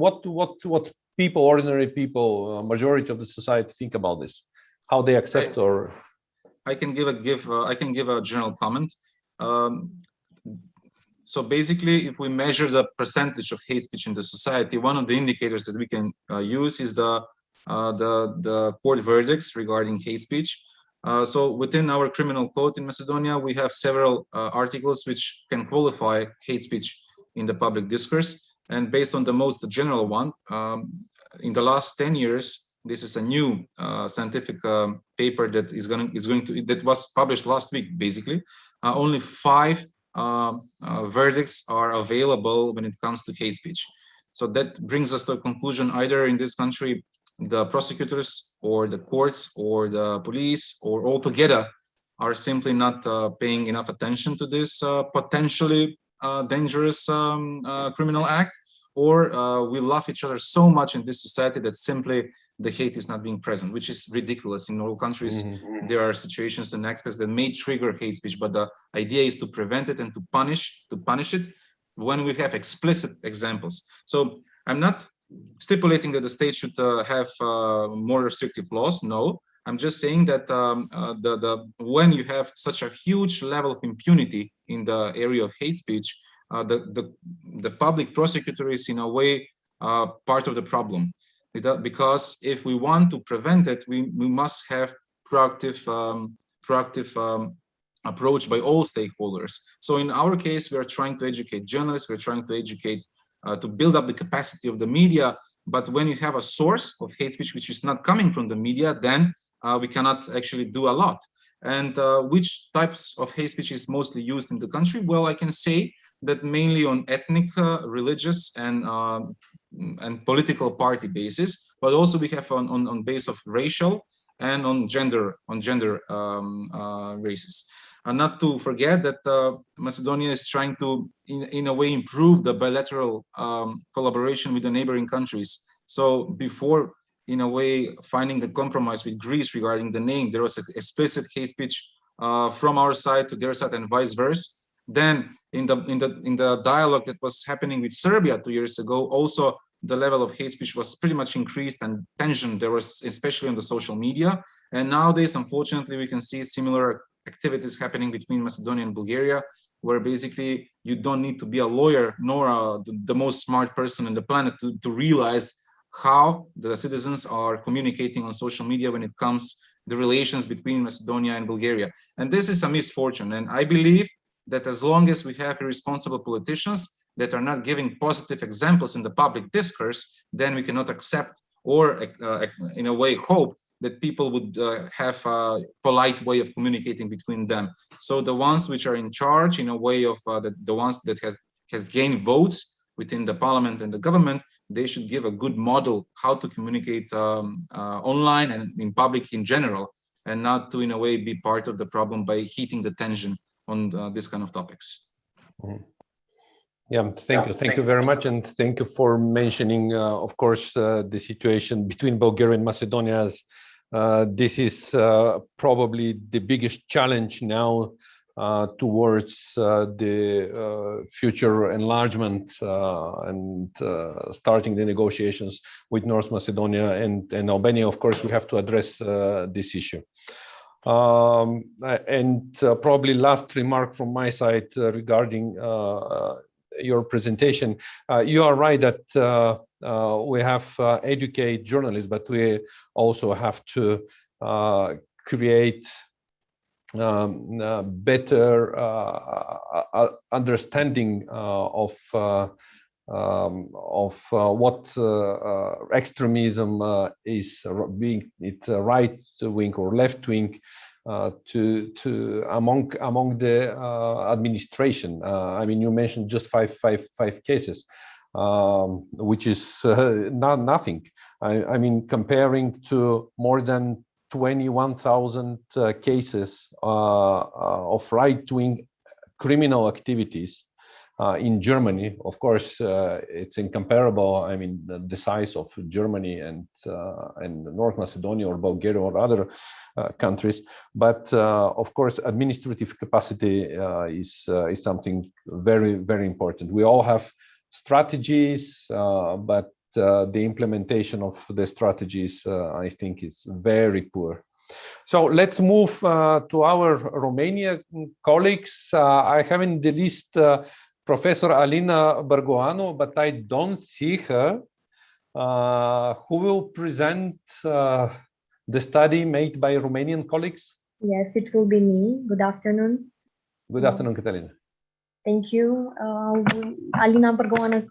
people, ordinary people, majority of the society think about this? How they accept or? I can give a general comment. So basically, if we measure the percentage of hate speech in the society, one of the indicators that we can use is the court verdicts regarding hate speech. So within our criminal code in Macedonia, we have several articles which can qualify hate speech in the public discourse. And based on the most general one, in the last 10 years, this is a new scientific paper that was published last week. Basically, only 5 verdicts are available when it comes to hate speech. So that brings us to a conclusion: either in this country, the prosecutors or the courts or the police or all together are simply not paying enough attention to this potentially dangerous criminal act, or we love each other so much in this society that simply the hate is not being present, which is ridiculous. In all countries, there are situations and aspects that may trigger hate speech, but the idea is to prevent it and to punish it when we have explicit examples. So I'm not stipulating that the state should have more restrictive laws. No, I'm just saying that when you have such a huge level of impunity in the area of hate speech, the public prosecutor is in a way part of the problem. Because if we want to prevent it, we must have proactive approach by all stakeholders. So in our case, we are trying to educate journalists, we're trying to educate, to build up the capacity of the media. But when you have a source of hate speech which is not coming from the media, then we cannot actually do a lot. And which types of hate speech is mostly used in the country? Well, I can say that mainly on ethnic, religious, and political party basis, but also we have on base of racial and on gender races. And not to forget that Macedonia is trying to, in a way, improve the bilateral collaboration with the neighboring countries. So before, in a way, finding the compromise with Greece regarding the name, there was explicit hate speech from our side to their side and vice versa. Then in the dialogue that was happening with Serbia 2 years ago, also the level of hate speech was pretty much increased, and tension there was, especially on the social media. And nowadays, unfortunately, we can see similar activities happening between Macedonia and Bulgaria, where basically you don't need to be a lawyer nor the most smart person on the planet to realize how the citizens are communicating on social media when it comes the relations between Macedonia and Bulgaria. And this is a misfortune. And I believe that as long as we have irresponsible politicians that are not giving positive examples in the public discourse, then we cannot accept or in a way hope that people would have a polite way of communicating between them. So the ones which are in charge in a way of the ones that has gained votes within the parliament and the government, they should give a good model how to communicate online and in public in general, and not to in a way be part of the problem by heating the tension on this kind of topics. Mm-hmm. Yeah, thank you very much, and thank you for mentioning, of course, the situation between Bulgaria and Macedonia. As this is probably the biggest challenge now towards the future enlargement and starting the negotiations with North Macedonia and Albania. Of course, we have to address this issue. And probably last remark from my side regarding your presentation. You are right that we have educate journalists, but we also have to create better understanding of what extremism is, being it right wing or left wing, to among the administration. I mean, you mentioned just five cases, which is not nothing. I mean, comparing to more than 21,000 cases of right-wing criminal activities in Germany. Of course, it's incomparable. I mean, the size of Germany and North Macedonia or Bulgaria or other countries. But of course, administrative capacity is something very, very important. We all have strategies, but the implementation of the strategies, I think, is very poor. So let's move to our Romania colleagues. I have in the list Professor Alina Bărgoanu, but I don't see her. Who will present the study made by Romanian colleagues? Yes, it will be me. Good afternoon. Good afternoon, Catalina. Thank you. Alina Bărgoanu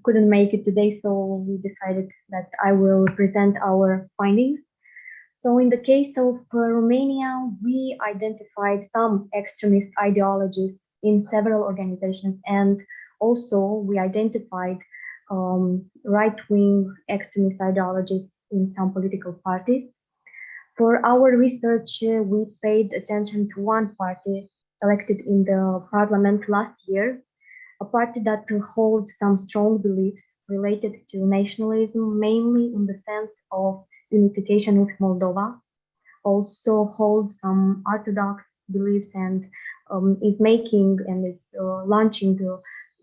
couldn't make it today, so we decided that I will present our findings. So in the case of Romania, we identified some extremist ideologies in several organizations, and also we identified right-wing extremist ideologies in some political parties. For our research, we paid attention to one party elected in the parliament last year, a party that holds some strong beliefs related to nationalism, mainly in the sense of unification with Moldova, also holds some orthodox beliefs and is making and is launching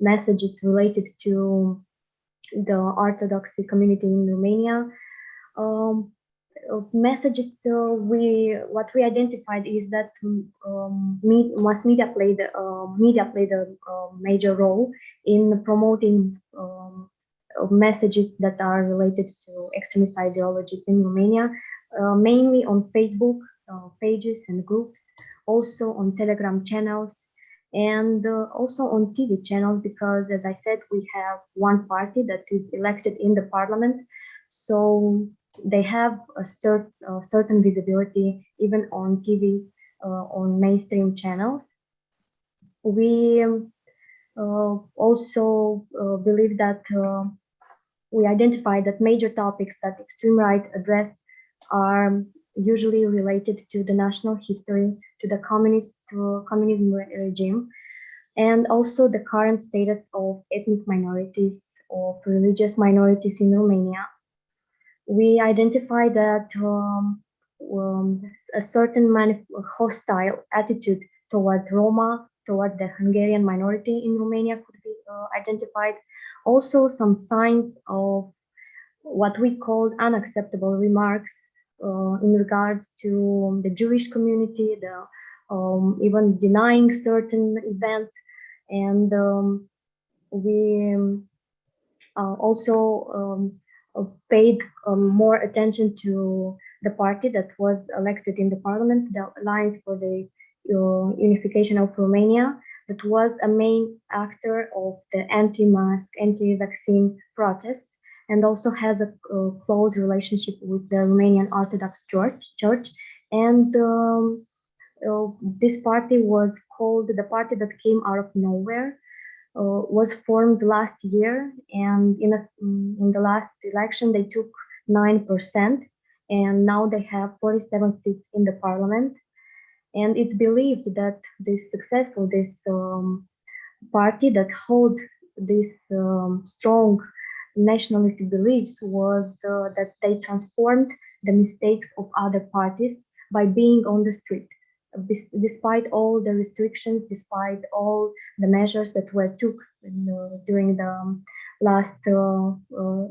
messages related to the Orthodox community in Romania. Messages what we identified is that mass media played a major role in promoting messages that are related to extremist ideologies in Romania, mainly on Facebook pages and groups, also on Telegram channels, and also on TV channels, because, as I said, we have one party that is elected in the parliament, so they have a certain visibility even on TV, on mainstream channels. We also believe that we identified that major topics that extreme right address are usually related to the national history, to the communism regime, and also the current status of ethnic minorities, of religious minorities in Romania. We identify that a certain hostile attitude toward Roma, toward the Hungarian minority in Romania could be identified. Also, some signs of what we call unacceptable remarks in regards to the Jewish community, even denying certain events, and we also paid more attention to the party that was elected in the parliament, the Alliance for the Unification of Romania, that was a main actor of the anti-mask, anti-vaccine protests, and also has a close relationship with the Romanian Orthodox Church. And this party was called the party that came out of nowhere, was formed last year, and in the last election they took 9%, and now they have 47 seats in the parliament. And it's believed that the success of this party that holds these strong nationalistic beliefs was that they transformed the mistakes of other parties by being on the street. Despite all the restrictions, despite all the measures that were took during the last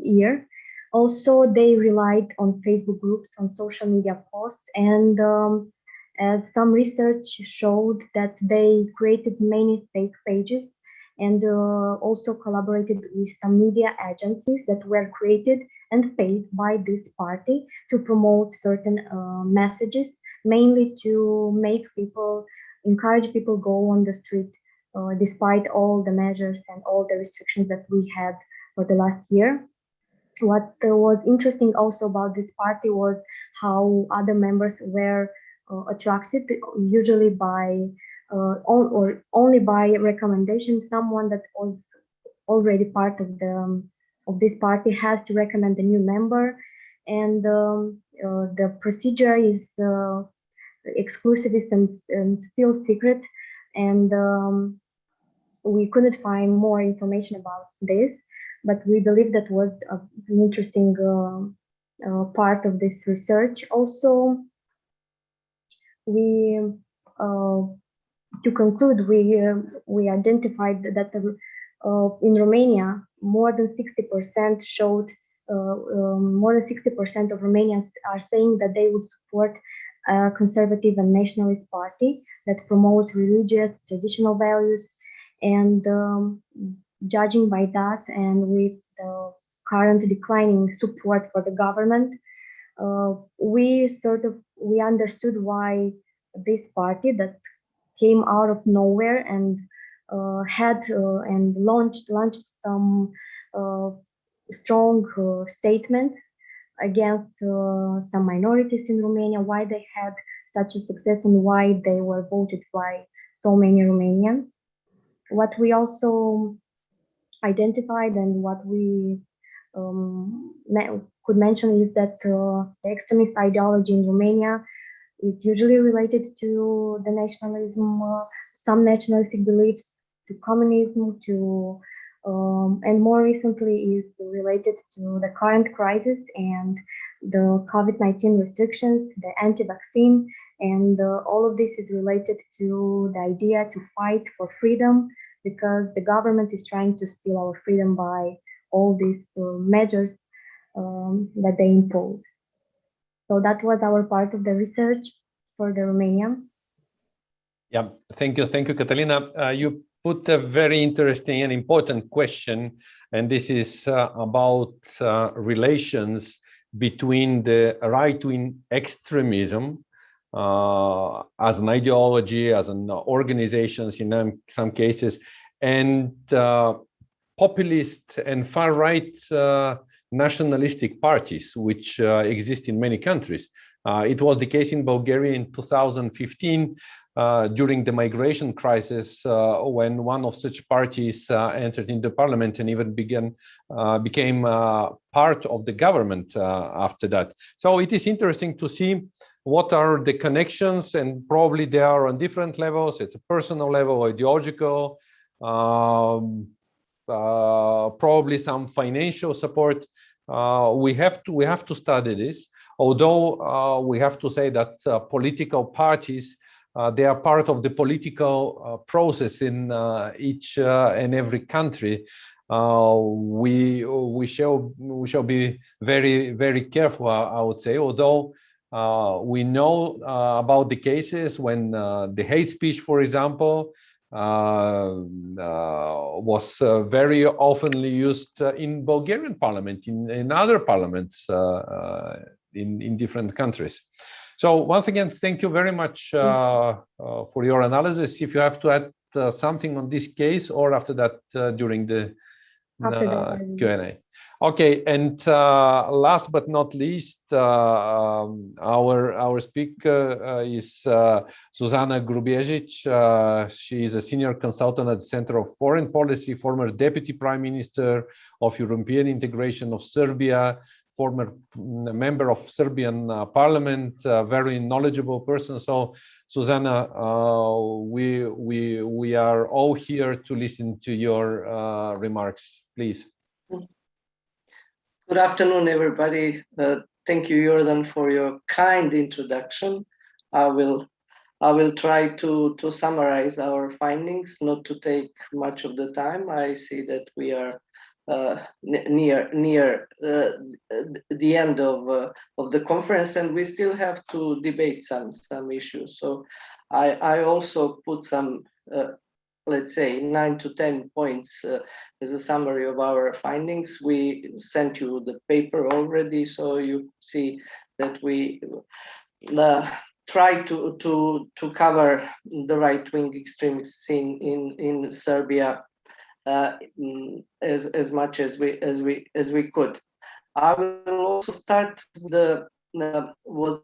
year. Also, they relied on Facebook groups, on social media posts, and as some research showed that they created many fake pages and also collaborated with some media agencies that were created and paid by this party to promote certain messages, mainly to make people, encourage people go on the street despite all the measures and all the restrictions that we had for the last year. What was interesting also about this party was how other members were attracted, usually by or only by recommendation. Someone that was already part of this party has to recommend a new member, and the procedure is exclusivist and still secret, and we couldn't find more information about this, but we believe that was an interesting part of this research. Also, we to conclude, we identified that in Romania, more than 60% showed more than 60% of Romanians are saying that they would support a conservative and nationalist party that promotes religious, traditional values, and judging by that, and with the current declining support for the government, we understood why this party that came out of nowhere and had and launched some strong statement against some minorities in Romania, why they had such a success and why they were voted by so many Romanians. What we also identified and what we could mention is that the extremist ideology in Romania is usually related to the nationalism, some nationalistic beliefs, to communism, to and more recently is related to the current crisis and the COVID-19 restrictions, the anti-vaccine, and all of this is related to the idea to fight for freedom, because the government is trying to steal our freedom by all these measures that they impose. So that was our part of the research for the Romania. Yeah, thank you, Catalina. You put a very interesting and important question, and this is about relations between the right-wing extremism as an ideology, as an organizations in some cases, and populist and far-right nationalistic parties, which exist in many countries. It was the case in Bulgaria in 2015 during the migration crisis, when one of such parties entered into parliament and even became part of the government after that. So it is interesting to see what are the connections, and probably they are on different levels. It's a personal level, ideological, probably some financial support. We have to study this, although we have to say that political parties, they are part of the political process in each and every country. We shall be very, very careful, I would say, although we know about the cases when the hate speech, for example, was very often used in Bulgarian parliament, in other parliaments in different countries. So once again, thank you very much for your analysis. If you have to add something on this case, or after that during the Q&A. Okay, and last but not least, our speaker is Susanna Grubiejic. She is a senior consultant at the Center of Foreign Policy, former Deputy Prime Minister of European Integration of Serbia, former member of Serbian Parliament, very knowledgeable person. So, Susanna, we are all here to listen to your remarks. Please. Good afternoon, everybody. Thank you, Jordan, for your kind introduction. I will try to summarize our findings, not to take much of the time. I see that we are near the end of the conference, and we still have to debate some issues. So I also put some let's say 9 to 10 points as a summary of our findings. We sent you the paper already, so you see that we try to cover the right-wing extremist scene in Serbia as much as we could. I will also start with what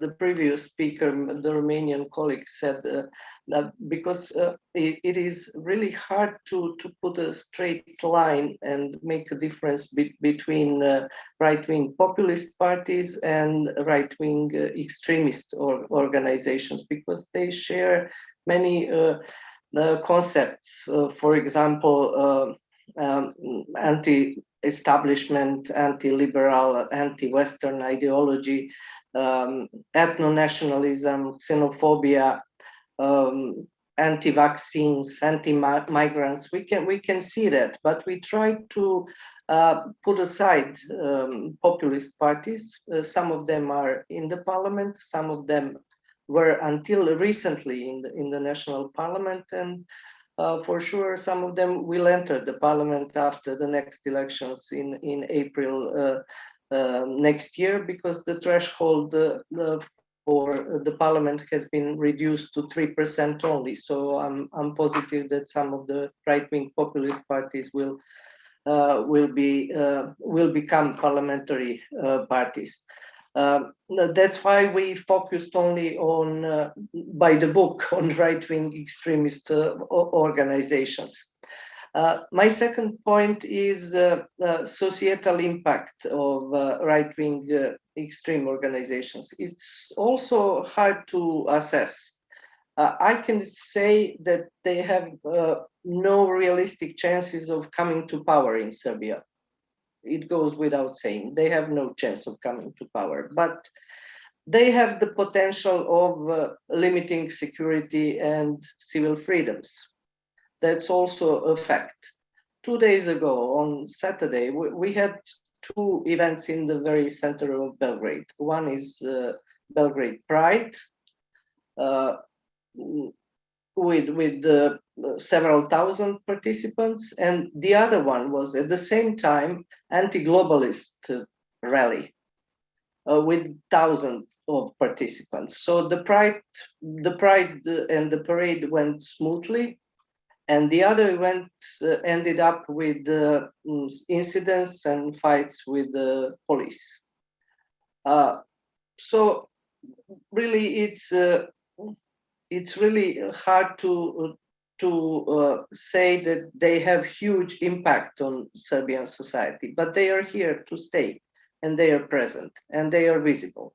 the previous speaker, the Romanian colleague, said, because it is really hard to put a straight line and make a difference between right-wing populist parties and right-wing extremist organizations, because they share many concepts. For example, anti-establishment, anti-liberal, anti-Western ideology, ethno-nationalism, xenophobia, anti-vaccines, anti-migrants. We can see that, but we try to put aside populist parties. Some of them are in the parliament, some of them were until recently in the national parliament, and for sure some of them will enter the parliament after the next elections in April next year, because the threshold for the parliament has been reduced to 3% only. So I'm positive that some of the right-wing populist parties will become parliamentary parties. That's why we focused only on, by the book, on right-wing extremist organizations. My second point is societal impact of right-wing extreme organizations. It's also hard to assess. I can say that they have no realistic chances of coming to power in Serbia. It goes without saying. They have no chance of coming to power, but they have the potential of limiting security and civil freedoms. That's also a fact. 2 days ago, on Saturday, we had two events in the very center of Belgrade. One is Belgrade Pride, with several thousand participants, and the other one was at the same time anti-globalist rally with thousands of participants. So the pride and the parade went smoothly, and the other event ended up with incidents and fights with the police. So really, it's really hard to say that they have huge impact on Serbian society, but they are here to stay, and they are present, and they are visible.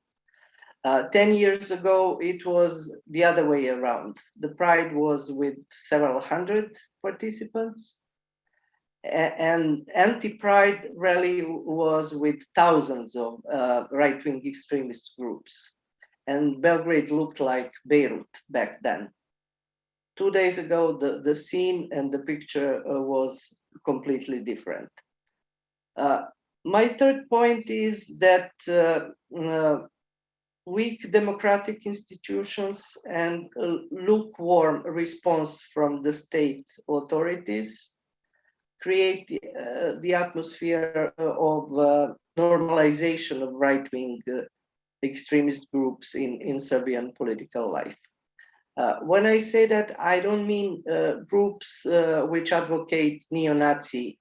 10 years ago, it was the other way around. The Pride was with several hundred participants, and anti-Pride rally was with thousands of right-wing extremist groups. And Belgrade looked like Beirut back then. 2 days ago, the scene and the picture was completely different. My third point is that weak democratic institutions and lukewarm response from the state authorities create the atmosphere of normalization of right-wing extremist groups in Serbian political life. When I say that, I don't mean groups which advocate neo-Nazi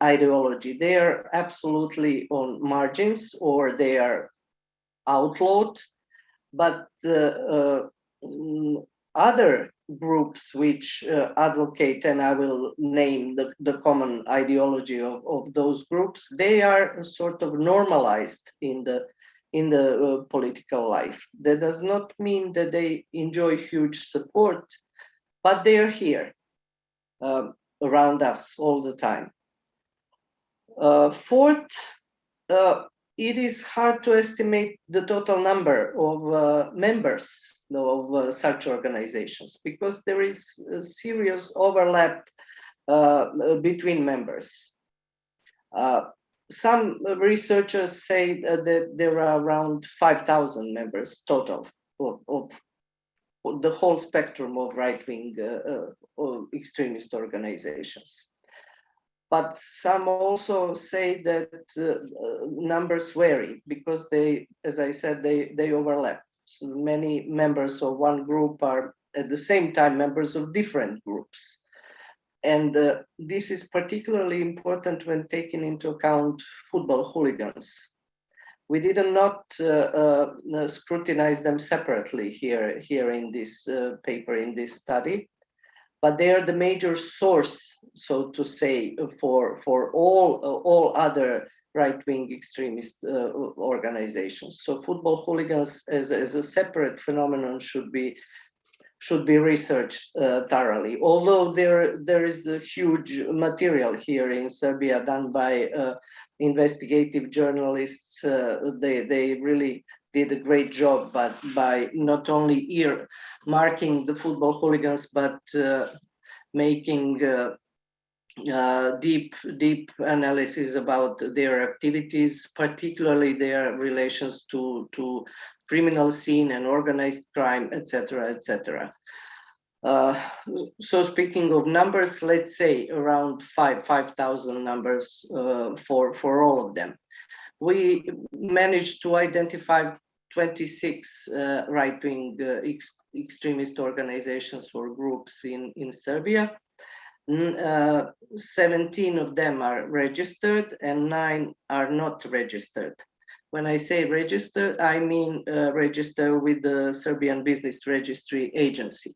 ideology. They are absolutely on margins, or they are outlawed, but other groups which advocate, and I will name the common ideology of those groups, they are sort of normalized in the political life. That does not mean that they enjoy huge support, but they are here around us all the time. Fourth, it is hard to estimate the total number of members of such organizations, because there is a serious overlap between members. Some researchers say that there are around 5,000 members total of the whole spectrum of right-wing extremist organizations. But some also say that numbers vary, because they, as I said, they overlap. So many members of one group are at the same time members of different groups. And this is particularly important when taking into account football hooligans. We did not scrutinize them separately here in this paper, in this study, but they are the major source, so to say, for all other right-wing extremist organizations. So football hooligans as a separate phenomenon should be researched thoroughly. Although there is a huge material here in Serbia done by investigative journalists, they really did a great job, but by not only marking the football hooligans, but making deep analysis about their activities, particularly their relations to criminal scene and organized crime, etc., etc. So speaking of numbers, let's say around 5,000 numbers for all of them. We managed to identify 26 right-wing extremist organizations or groups in Serbia. 17 of them are registered and 9 are not registered. When I say registered, I mean register with the Serbian Business Registry Agency.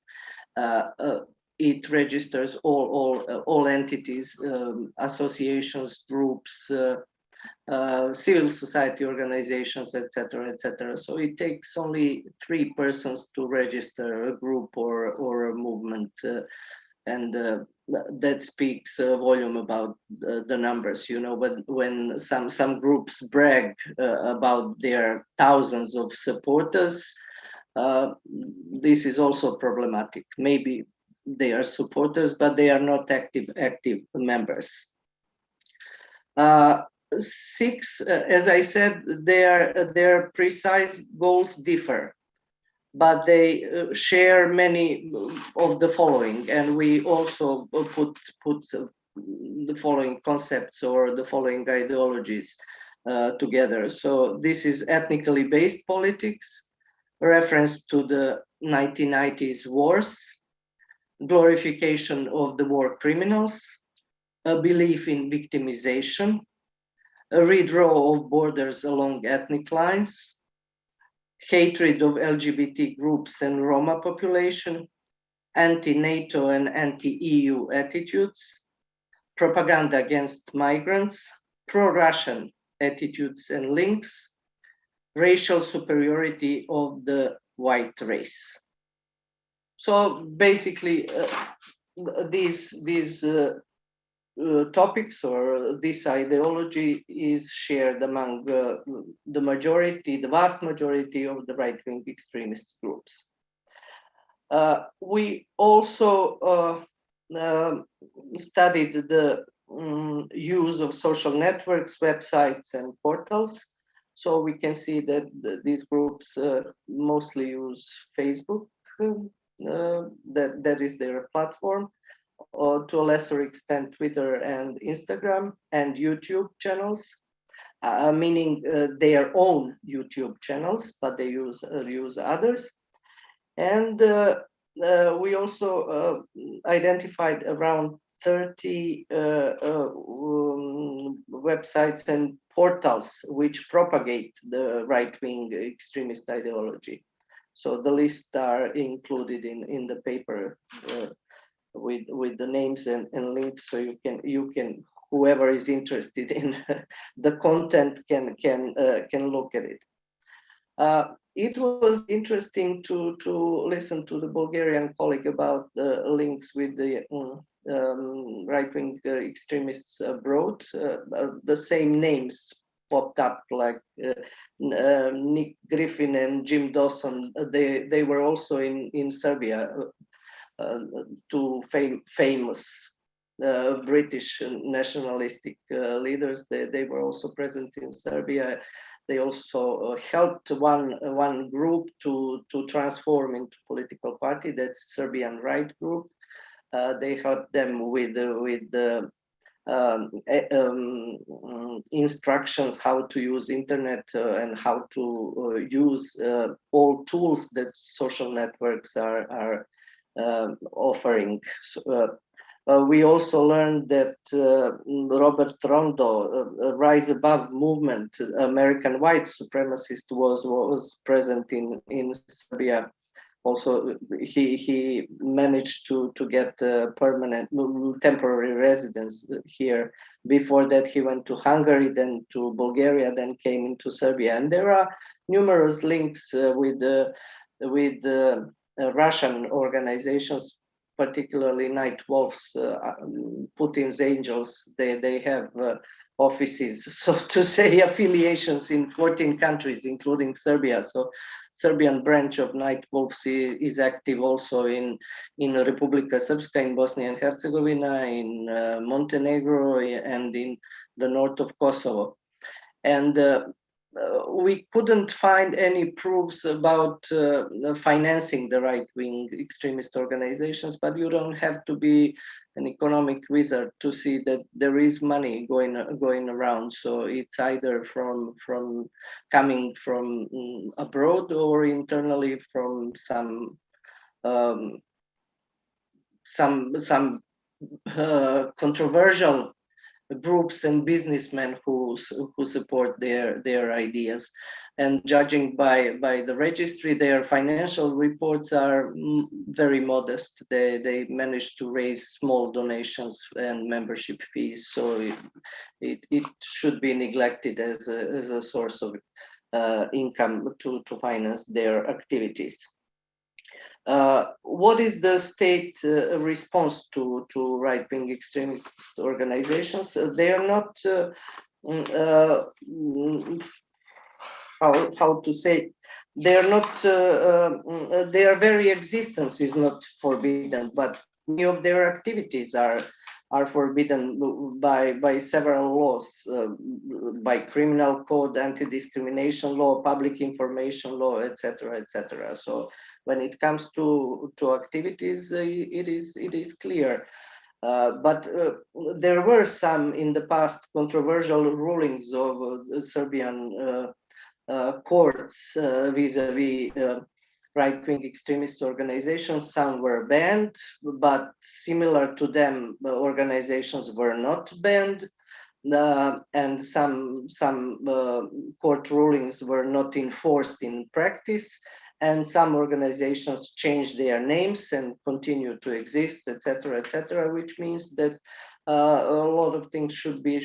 It registers all entities, associations, groups, civil society organizations, etc., etc. So it takes only 3 persons to register a group or a movement, and that speaks a volume about the numbers, you know. But when some groups brag about their thousands of supporters, this is also problematic. Maybe they are supporters, but they are not active members. 6, as I said, their precise goals differ, but they share many of the following, and we also put the following concepts or the following ideologies together. So this is ethnically based politics, reference to the 1990s wars, glorification of the war criminals, a belief in victimization, a redraw of borders along ethnic lines, hatred of LGBT groups and Roma population, anti-NATO and anti-EU attitudes, propaganda against migrants, pro-Russian attitudes and links, racial superiority of the white race. So basically, these topics or this ideology is shared among the vast majority of the right-wing extremist groups. We also studied the use of social networks, websites, and portals. So we can see that these groups mostly use Facebook, that is their platform, or to a lesser extent Twitter and Instagram and YouTube channels. meaning their own YouTube channels, but they use others. And we also identified around 30 websites and portals which propagate the right-wing extremist ideology. So the lists are included in the paper with the names and links, so you can whoever is interested in the content can look at it. It was interesting to listen to the Bulgarian colleague about the links with the right-wing extremists abroad. The same names popped up, like Nick Griffin and Jim Dawson. They were also in Serbia, two famous British nationalistic leaders. They were also present in Serbia. They also helped one group to transform into political party. That's Serbian Right Group. They helped them with instructions how to use internet and how to use all tools that social networks are offering. We also learned that Robert Rondo, Rise Above movement, American white supremacist, was present in Serbia. Also, he managed to get permanent, temporary residence here. Before that, he went to Hungary, then to Bulgaria, then came into Serbia. And there are numerous links with Russian organizations, particularly Night Wolves, Putin's Angels. They have offices, so to say, affiliations in 14 countries, including Serbia. So Serbian branch of Night Wolves is active also in Republika Srpska, in Bosnia and Herzegovina, in Montenegro, and in the north of Kosovo. And we couldn't find any proofs about financing the right-wing extremist organizations, but you don't have to be an economic wizard to see that there is money going around. So it's either from coming from abroad or internally from some controversial groups and businessmen who support their ideas. And judging by the registry, their financial reports are very modest. They managed to raise small donations and membership fees, so it should be neglected as a source of income to finance their activities. What is the state response to right-wing extremist organizations? They are not, how to say, they are not, their very existence is not forbidden, but many of their activities are forbidden by several laws, by criminal code, anti-discrimination law, public information law, etc., etc. So when it comes to activities, it is clear. But there were some in the past controversial rulings of Serbian courts vis-a-vis right-wing extremist organizations. Some were banned, but similar to them, organizations were not banned. And some court rulings were not enforced in practice. And some organizations changed their names and continue to exist, etc., etc., which means that a lot of things should be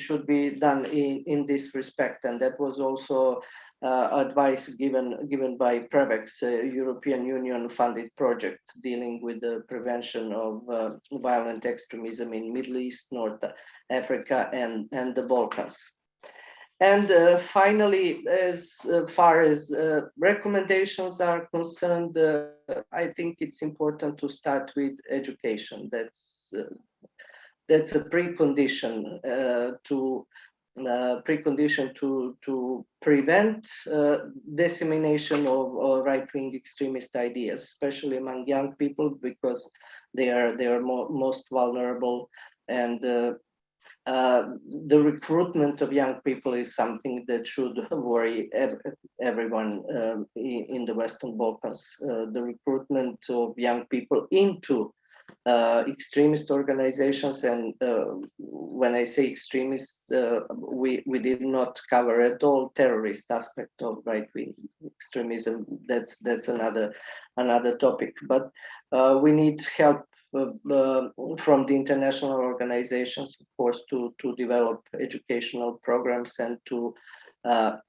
done in this respect. And that was also advice given by PREVEX, a European Union funded project dealing with the prevention of violent extremism in Middle East, North Africa, and the Balkans. And finally, as far as recommendations are concerned, I think it's important to start with education. That's a precondition to prevent dissemination of right-wing extremist ideas, especially among young people, because they are most vulnerable, and the recruitment of young people is something that should worry everyone in the Western Balkans. The recruitment of young people into extremist organizations, and when I say extremists, we did not cover at all terrorist aspect of right-wing extremism. That's another topic. But we need help from the international organizations, of course, to develop educational programs and to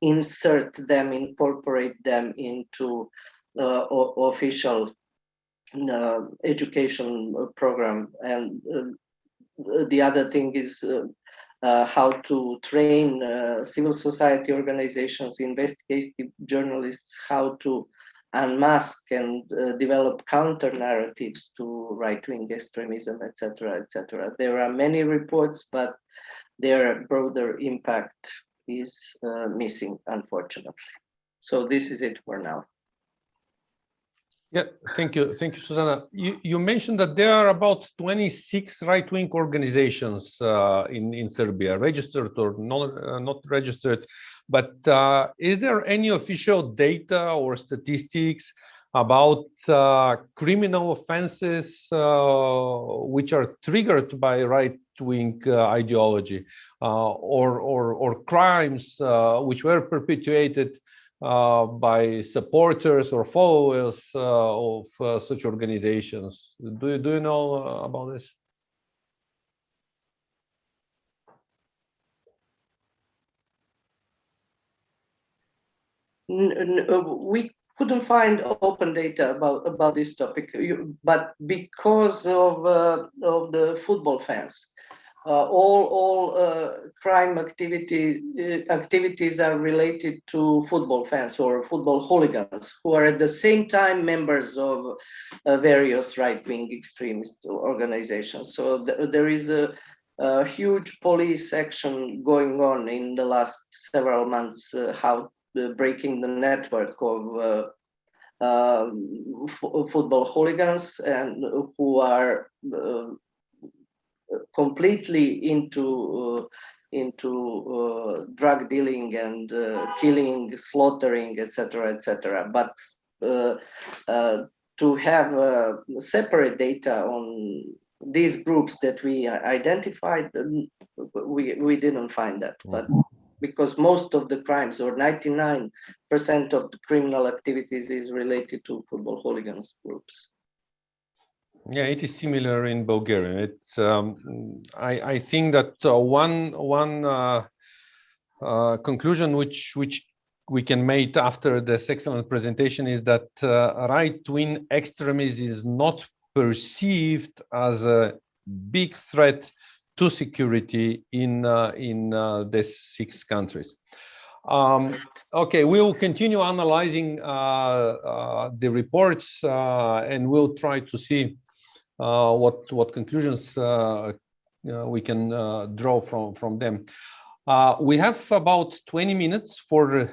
insert them, incorporate them into official education program. And the other thing is how to train civil society organizations, investigative journalists, how to unmask and develop counter narratives to right-wing extremism, etc., etc. There are many reports, but their broader impact is missing, unfortunately. So this is it for now. Yeah, thank you, Susanna. You mentioned that there are about 26 right-wing organizations in Serbia, registered or not registered. But is there any official data or statistics about criminal offenses which are triggered by right-wing ideology, or crimes which were perpetuated by supporters or followers of such organizations? Do you know about this? We couldn't find open data about this topic, but because of the football fans, all crime activities are related to football fans or football hooligans, who are at the same time members of various right-wing extremist organizations. So there is a huge police action going on in the last several months, breaking the network of football hooligans, and who are completely into drug dealing and killing, slaughtering, etc., etc. But to have separate data on these groups that we identified, we didn't find that. But because most of the crimes, or 99% of the criminal activities, is related to football hooligans groups. Yeah, it is similar in Bulgaria. It's I think that one conclusion which we can make after this excellent presentation is that right-wing extremism is not perceived as a big threat to security in these 6 countries. Okay, we will continue analyzing the reports and we'll try to see what conclusions we can draw from them. We have about 20 minutes for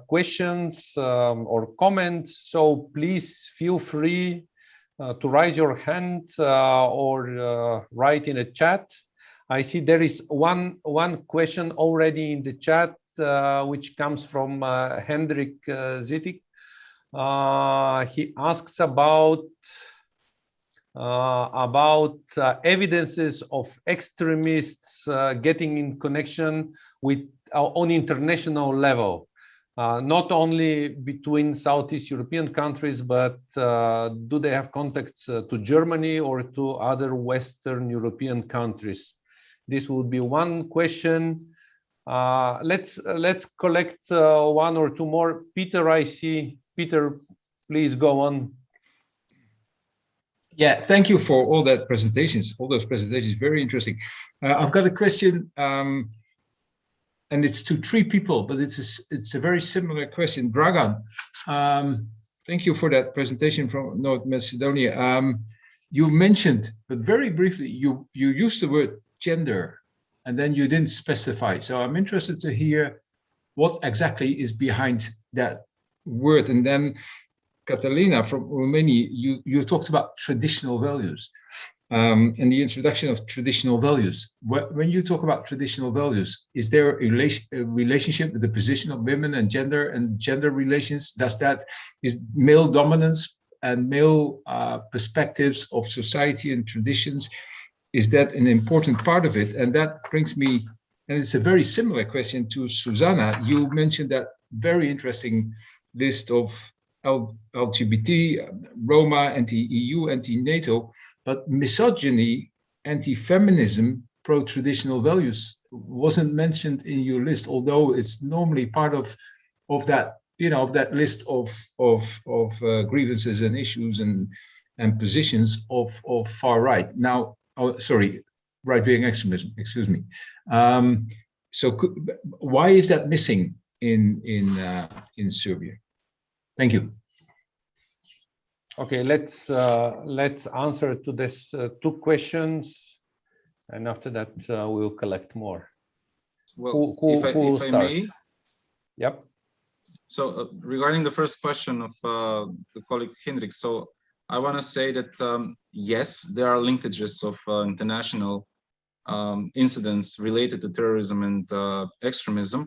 questions or comments, so please feel free to raise your hand or write in a chat. I see there is one question already in the chat, which comes from Hendrik Zitik. He asks about evidences of extremists getting in connection with on international level, not only between Southeast European countries, but do they have contacts to Germany or to other Western European countries? This would be one question. Let's collect one or two more. Peter, I see. Peter, please go on. Yeah, thank you for all those presentations, very interesting. I've got a question, and it's to 3 people, but it's a very similar question. Dragan, thank you for that presentation from North Macedonia. You mentioned, but very briefly, you used the word gender, and then you didn't specify. So I'm interested to hear what exactly is behind that word. And then Catalina from Romania, you talked about traditional values. and the introduction of traditional values. When you talk about traditional values, is there a relationship with the position of women and gender relations? Is male dominance and male perspectives of society and traditions, is that an important part of it? And that brings me, and it's a very similar question to Susanna. You mentioned that very interesting list of LGBT, Roma, anti-EU, anti-NATO, but misogyny, anti-feminism, pro-traditional values wasn't mentioned in your list, although it's normally part of that, of that list of grievances and issues and positions of far right. Now, right-wing extremism. Excuse me. So why is that missing in Serbia? Thank you. Okay, let's answer to this two questions, and after that we'll collect more. Well, who if I may. Yep. So regarding the first question of the colleague Hendrik, so I want to say that yes, there are linkages of international incidents related to terrorism and extremism.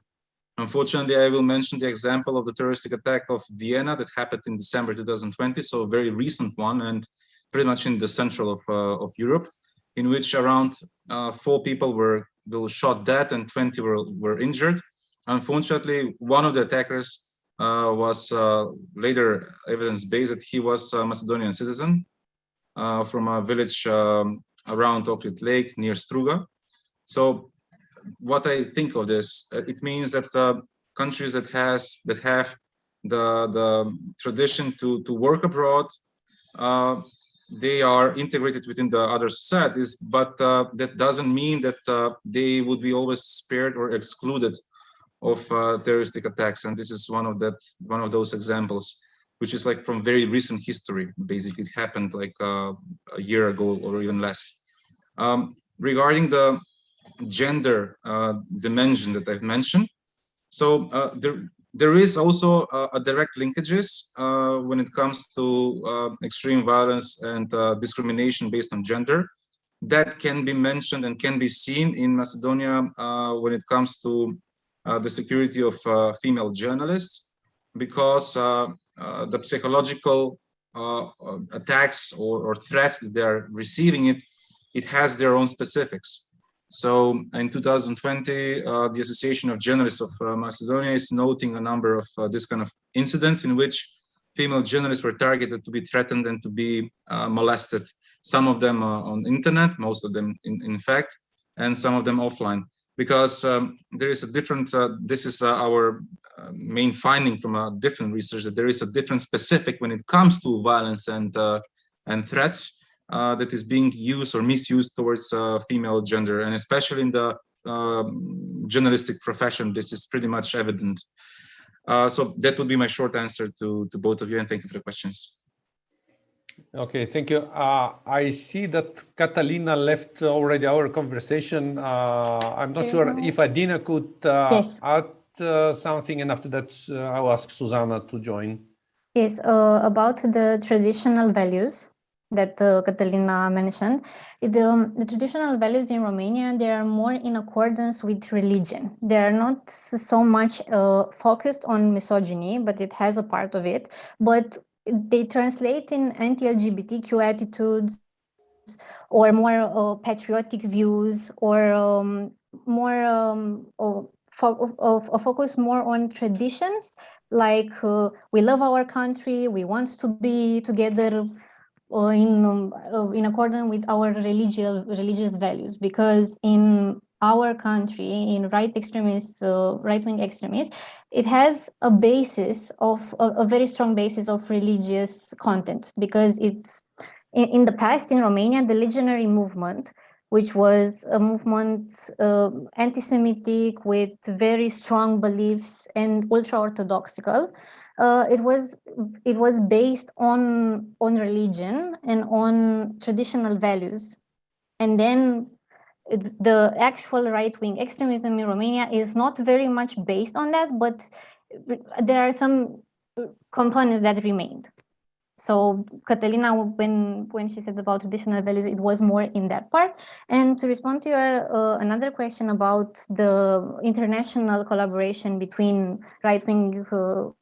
Unfortunately, I will mention the example of the terroristic attack of Vienna that happened in December 2020, so a very recent one, and pretty much in the central of Europe, in which around 4 people were shot dead and 20 were injured. Unfortunately, one of the attackers was later evidence-based that he was a Macedonian citizen from a village around Ohrid Lake near Struga. So what I think of this, it means that countries that have the tradition to work abroad, they are integrated within the other societies, but that doesn't mean that they would be always spared or excluded of terroristic attacks. And this is one of those examples, which is like from very recent history. Basically, it happened like a year ago or even less. Regarding the gender dimension that I've mentioned, so there is also a direct linkages when it comes to extreme violence and discrimination based on gender. That can be mentioned and can be seen in Macedonia when it comes to the security of female journalists, because the psychological attacks or threats that they're receiving, it has their own specifics. So in 2020, the Association of Journalists of Macedonia is noting a number of this kind of incidents in which female journalists were targeted to be threatened and to be molested. Some of them on internet, most of them in fact, and some of them offline. Because there is a different, this is our main finding from a different research, that there is a different specific when it comes to violence and threats that is being used or misused towards female gender, and especially in the journalistic profession, this is pretty much evident. So that would be my short answer to both of you, and thank you for the questions. Okay, thank you. I see that Catalina left already our conversation. I'm not sure if Adina could add something, and after that I'll ask Susanna to join. Yes, about the traditional values that Catalina mentioned. The traditional values in Romania, they are more in accordance with religion. They are not so much focused on misogyny, but it has a part of it. But they translate in anti-LGBTQ attitudes, or more patriotic views, or focus more on traditions, like we love our country, we want to be together in accordance with our religious values. Because in our country, in right-wing extremists, it has a basis of a very strong basis of religious content, because it's in the past in Romania, the legionary movement, which was a movement anti-Semitic with very strong beliefs and ultra-orthodoxical. It was based on religion and on traditional values. And then the actual right-wing extremism in Romania is not very much based on that, but there are some components that remained. So Catalina, when she said about traditional values, it was more in that part. And to respond to your another question about the international collaboration between right-wing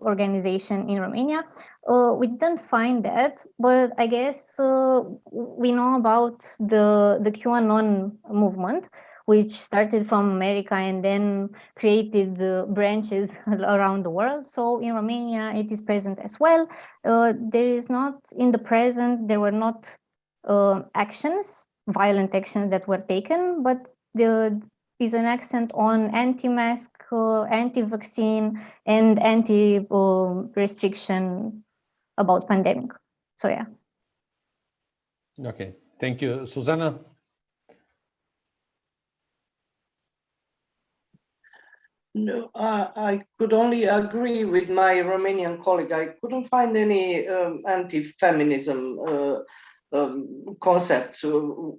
organization in Romania, we didn't find that, but I guess we know about the QAnon movement, which started from America and then created branches around the world. So in Romania, it is present as well. There is not, in the present, there were not actions, violent actions that were taken, but there is an accent on anti-mask, anti-vaccine, and anti-restriction about pandemic. So yeah. Okay, thank you. Susanna? No, I could only agree with my Romanian colleague. I couldn't find any anti-feminism concepts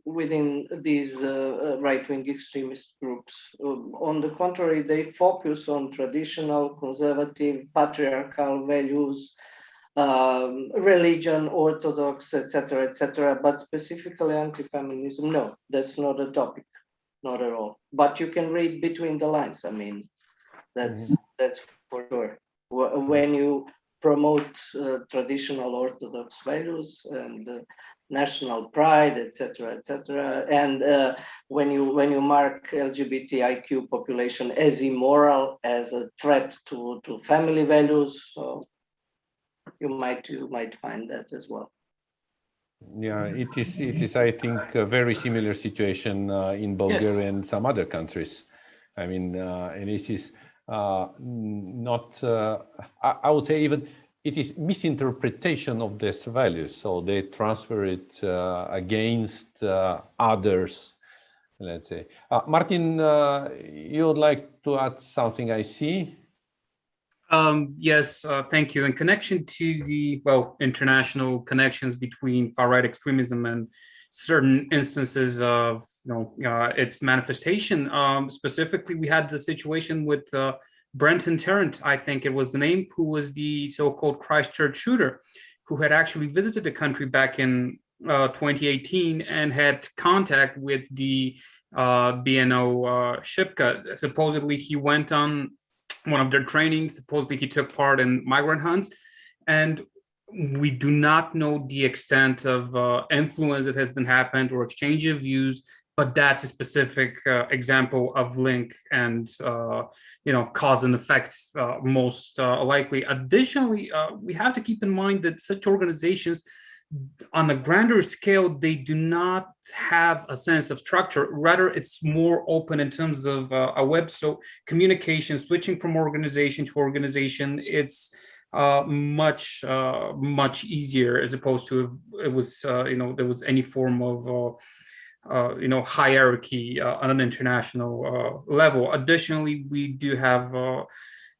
within these right-wing extremist groups. On the contrary, they focus on traditional, conservative, patriarchal values, religion, orthodox, etc., but specifically anti-feminism, no, that's not a topic, not at all. But you can read between the lines. I mean, that's for sure. When you promote traditional Orthodox values and national pride, etc., and when you mark LGBTIQ population as immoral, as a threat to family values, so you might find that as well. Yeah, it is. I think a very similar situation in Bulgaria and some other countries. I mean, and this is not. I would say even it is misinterpretation of these values. So they transfer it against others. Let's say, Martin, you would like to add something? I see. Yes, thank you. In connection to the, international connections between far-right extremism and certain instances of, its manifestation, specifically, we had the situation with Brenton Tarrant, I think it was the name, who was the so-called Christchurch shooter, who had actually visited the country back in 2018 and had contact with the BNO Shipka. Supposedly, he went on one of their trainings. Supposedly he took part in migrant hunts, and we do not know the extent of influence that has been happened or exchange of views, but that's a specific example of link and cause and effect most likely. Additionally, we have to keep in mind that such organizations, on a grander scale, they do not have a sense of structure. Rather, it's more open in terms of a web. So communication, switching from organization to organization, it's much easier, as opposed to it was there was any form of hierarchy on an international level. Additionally, we do have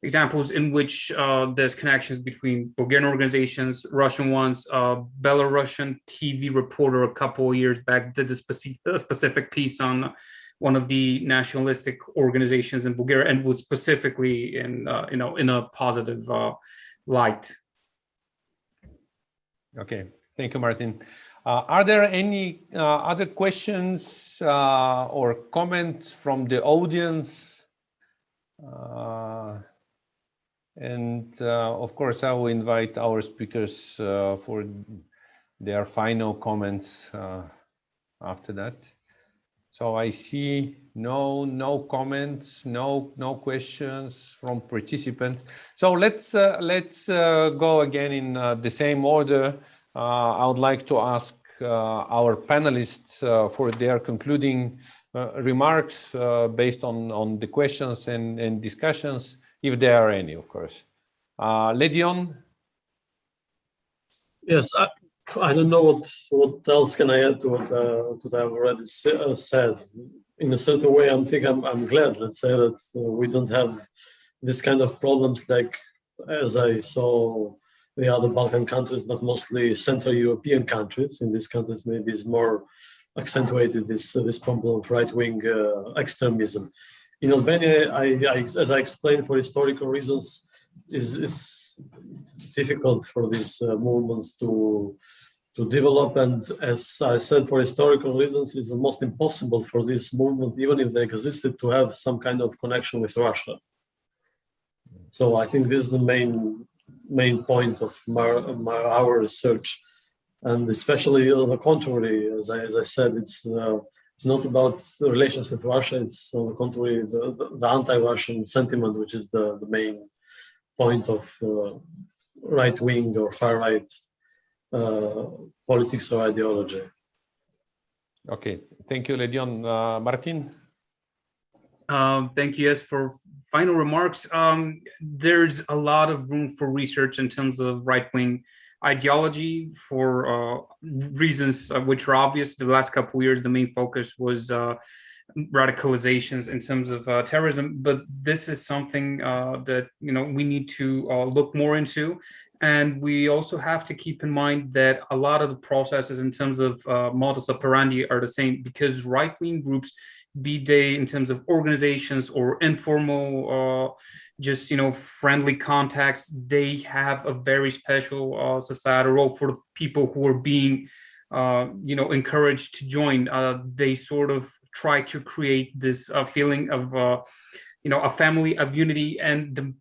examples in which there's connections between Bulgarian organizations, Russian ones. Belarusian TV reporter a couple of years back did a specific piece on one of the nationalistic organizations in Bulgaria, and was specifically in a positive light. Okay, thank you, Martin. Are there any other questions or comments from the audience? And of course, I will invite our speakers for their final comments after that. So I see no comments, no questions from participants. So let's go again in the same order. I would like to ask our panelists for their concluding remarks based on the questions and discussions, if there are any, of course. Ledion? Yes, I don't know what else can I add to what I've already said. In a certain way, I'm glad, let's say, that we don't have this kind of problems like, as I saw the other Balkan countries, but mostly Central European countries. In these countries, maybe it's more accentuated, this problem of right-wing extremism. In Albania, as I explained, for historical reasons, is difficult for these movements to develop, and as I said, for historical reasons, it's almost impossible for this movement, even if they existed, to have some kind of connection with Russia. So I think this is the main point of our research, and especially on the contrary, as I said, it's not about the relations with Russia. It's on the contrary, the anti-Russian sentiment, which is the main point of right-wing or far-right politics or ideology. Okay, thank you, Ledion. Martin? Thank you, yes, for final remarks. There's a lot of room for research in terms of right-wing ideology for reasons which are obvious. The last couple of years, the main focus was radicalizations in terms of terrorism, but this is something that we need to look more into. And we also have to keep in mind that a lot of the processes in terms of modus operandi are the same, because right-wing groups, be they in terms of organizations or informal, just friendly contacts, they have a very special societal role for the people who are being encouraged to join. They sort of try to create this feeling of a family of unity, and the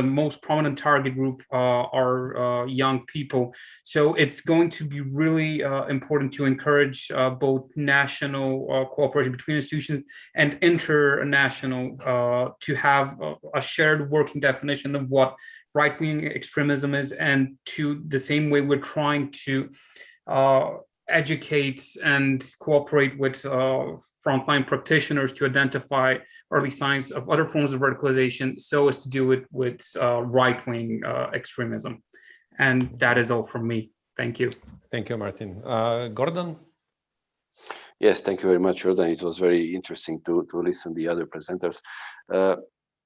most prominent target group are young people. So it's going to be really important to encourage both national cooperation between institutions and international to have a shared working definition of what right-wing extremism is, and to the same way we're trying to educate and cooperate with frontline practitioners to identify early signs of other forms of radicalization, so as to do it with right-wing extremism. And that is all from me. Thank you. Thank you, Martin. Gordon? Yes, thank you very much, Jordan. It was very interesting to listen to the other presenters.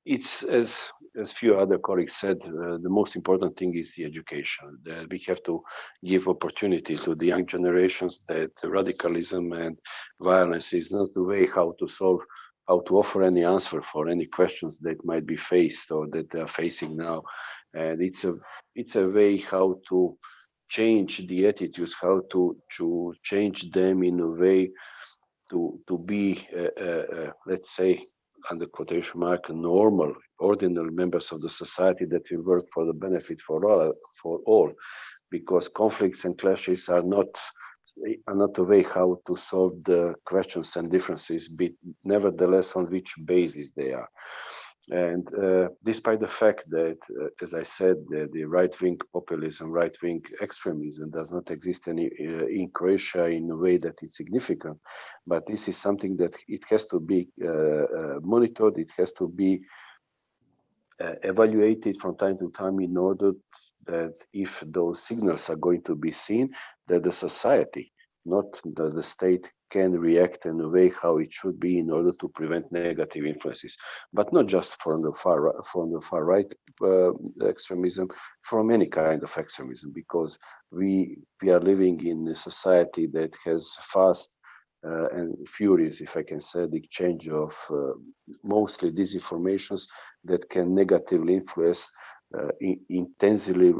It's as few other colleagues said, the most important thing is the education. That we have to give opportunity to the young generations that radicalism and violence is not the way how to solve, how to offer any answer for any questions that might be faced or that they are facing now. And it's a way how to change the attitudes, how to change them in a way to be, let's say, under quotation mark, normal, ordinary members of the society that will work for the benefit for all, because conflicts and clashes are not a way how to solve the questions and differences, but nevertheless on which basis they are. And despite the fact that, as I said, the right-wing populism, right-wing extremism does not exist in Croatia in a way that is significant, but this is something that it has to be monitored, it has to be evaluated from time to time in order that if those signals are going to be seen, that the society, not that the state, can react in a way how it should be in order to prevent negative influences, but not just from the far right extremism, from any kind of extremism, because we are living in a society that has fast and furious, if I can say, the exchange of mostly disinformations that can negatively influence intensively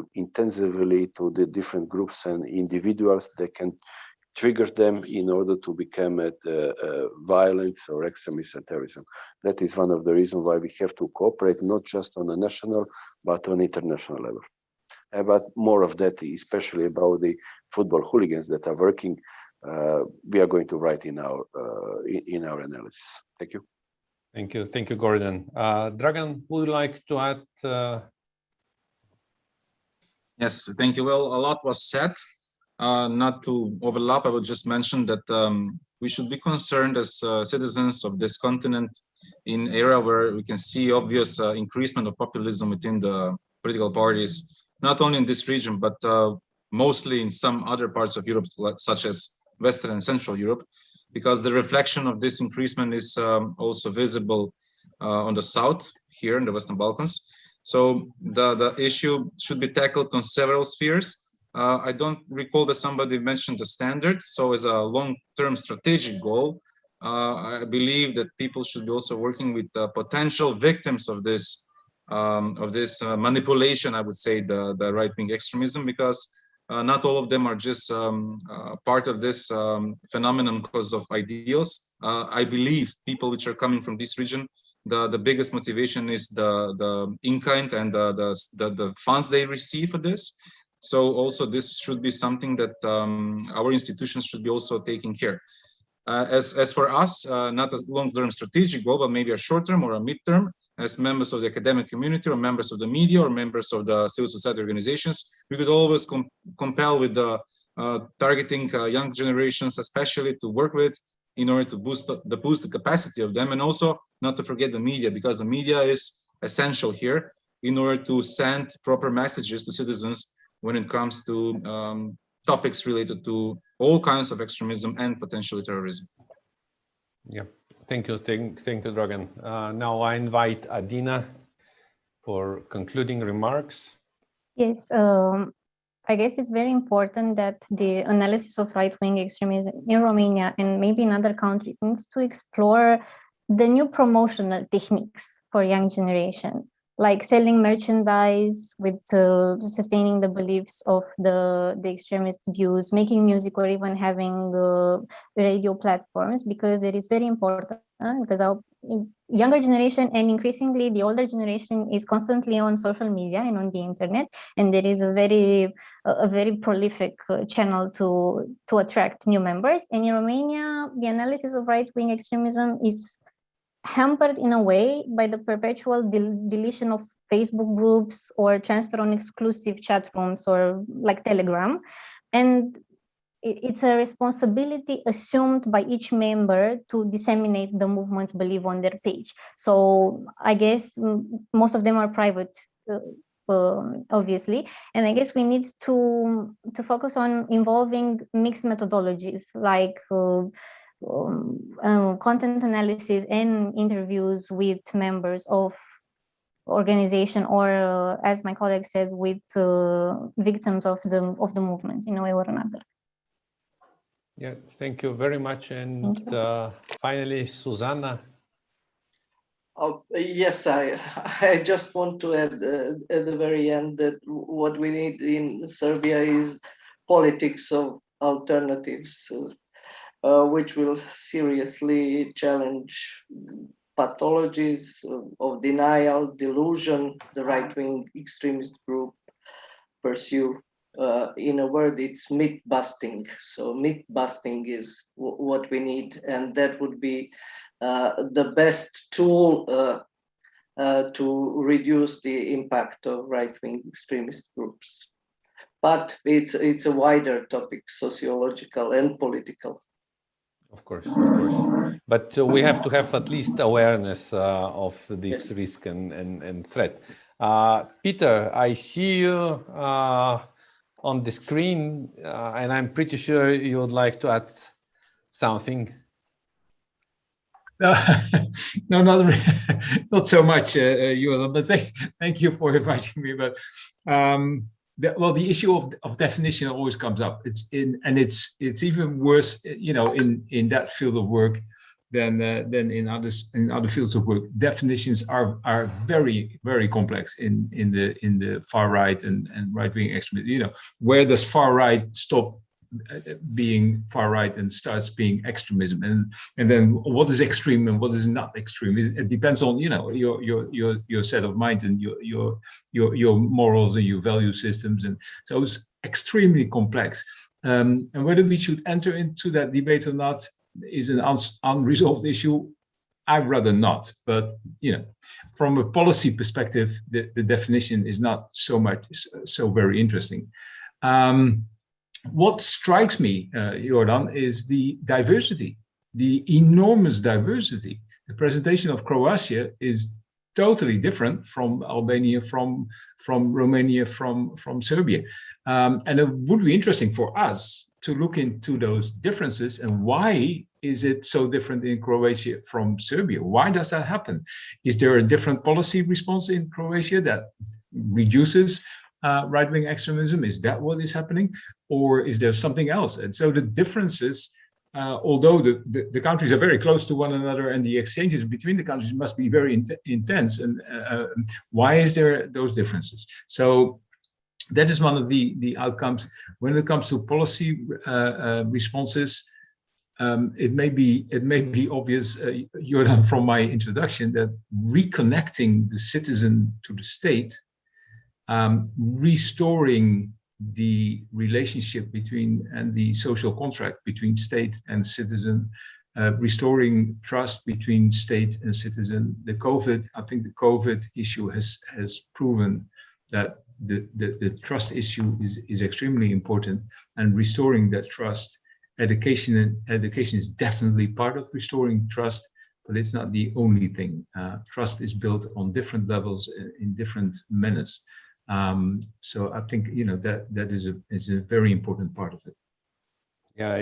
to the different groups and individuals that can trigger them in order to become violence or extremism and terrorism. That is one of the reasons why we have to cooperate, not just on a national, but on international level. But more of that, especially about the football hooligans that are working, we are going to write in our analysis. Thank you. Thank you, Gordon. Dragan, would you like to add? Yes, thank you. Well, a lot was said. Not to overlap, I would just mention that we should be concerned as citizens of this continent in an era where we can see obvious increasement of populism within the political parties, not only in this region, but mostly in some other parts of Europe, such as Western and Central Europe, because the reflection of this increasement is also visible on the south, here in the Western Balkans. So the issue should be tackled on several spheres. I don't recall that somebody mentioned the standard. So as a long-term strategic goal, I believe that people should be also working with potential victims of this manipulation, I would say, the right-wing extremism, because not all of them are just part of this phenomenon because of ideals. I believe people which are coming from this region, the biggest motivation is the in-kind and the funds they receive for this. So also this should be something that our institutions should be also taking care. As for us, not a long-term strategic goal, but maybe a short-term or a mid-term, as members of the academic community or members of the media or members of the civil society organizations, we could always compel with the targeting young generations, especially to work with in order to boost the capacity of them, and also not to forget the media, because the media is essential here in order to send proper messages to citizens when it comes to topics related to all kinds of extremism and potentially terrorism. Yeah, thank you, Dragan. Now I invite Adina for concluding remarks. Yes, I guess it's very important that the analysis of right-wing extremism in Romania and maybe in other countries needs to explore the new promotional techniques for young generation, like selling merchandise with sustaining the beliefs of the extremist views, making music, or even having radio platforms, because that is very important, because our younger generation and increasingly the older generation is constantly on social media and on the internet, and there is a very prolific channel to attract new members. And in Romania, the analysis of right-wing extremism is hampered in a way by the perpetual deletion of Facebook groups or transfer on exclusive chat rooms or like Telegram. And it's a responsibility assumed by each member to disseminate the movement's belief on their page. So I guess most of them are private, obviously. And I guess we need to focus on involving mixed methodologies like content analysis and interviews with members of organization, or as my colleague says, with victims of the movement in a way or another. Yeah, thank you very much. And finally, Susanna. Oh, yes, I just want to add at the very end that what we need in Serbia is politics of alternatives, which will seriously challenge pathologies of denial, delusion, the right-wing extremist group pursue. In a word, it's myth busting. So myth busting is what we need, and that would be the best tool to reduce the impact of right-wing extremist groups. But it's a wider topic, sociological and political. Of course. But we have to have at least awareness of this risk and threat. Peter, I see you on the screen, and I'm pretty sure you would like to add something. No, not so much, Jordan, but thank you for inviting me. But the issue of definition always comes up. It's even worse, in that field of work than in other fields of work. Definitions are very, very complex in the far right and right wing extremism. Where does far right stop being far right and starts being extremism, and then what is extreme and what is not extreme? It depends on your set of mind and your morals and your value systems, and so it's extremely complex. And whether we should enter into that debate or not is an unresolved issue. I'd rather not, but from a policy perspective, the definition is not so very interesting. What strikes me, Jordan, is the diversity, the enormous diversity. The presentation of Croatia is totally different from Albania, from Romania, from Serbia. And it would be interesting for us to look into those differences and why is it so different in Croatia from Serbia? Why does that happen? Is there a different policy response in Croatia that reduces right-wing extremism? Is that what is happening? Or is there something else? And so the differences although the countries are very close to one another and the exchanges between the countries must be very intense. And why is there those differences? So that is one of the outcomes. When it comes to policy responses, it may be obvious, Jordan, from my introduction, that reconnecting the citizen to the state, restoring the relationship between and the social contract between state and citizen, restoring trust between state and citizen. I think the COVID issue has proven that the trust issue is extremely important, and restoring that trust. Education is definitely part of restoring trust, but it's not the only thing. Trust is built on different levels in different manners. So I think that is a very important part of it. Yeah,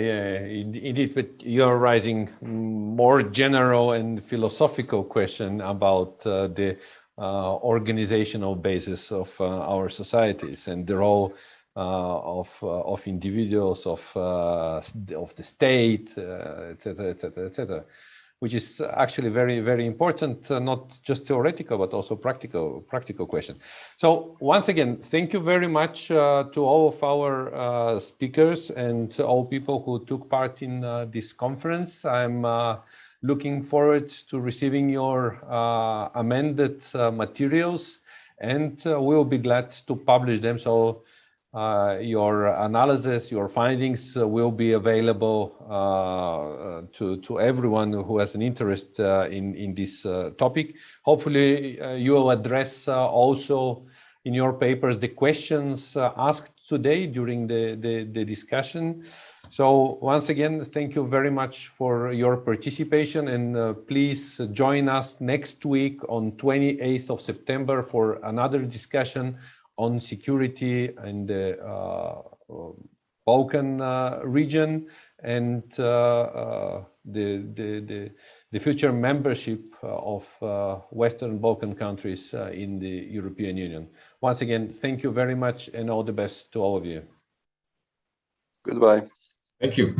indeed. But you're raising more general and philosophical question about the organizational basis of our societies and the role of individuals, of the state, etc., etc., etc., which is actually very, very important, not just theoretical, but also practical question. So once again, thank you very much to all of our speakers and to all people who took part in this conference. I'm looking forward to receiving your amended materials, and we'll be glad to publish them. So your analysis, your findings will be available to everyone who has an interest in this topic. Hopefully, you will address also in your papers the questions asked today during the discussion. So once again, thank you very much for your participation, and please join us next week on 28th of September for another discussion on security in the Balkan region and the future membership of Western Balkan countries in the European Union. Once again, thank you very much and all the best to all of you. Goodbye. Thank you.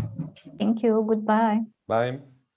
Thank you. Goodbye. Bye.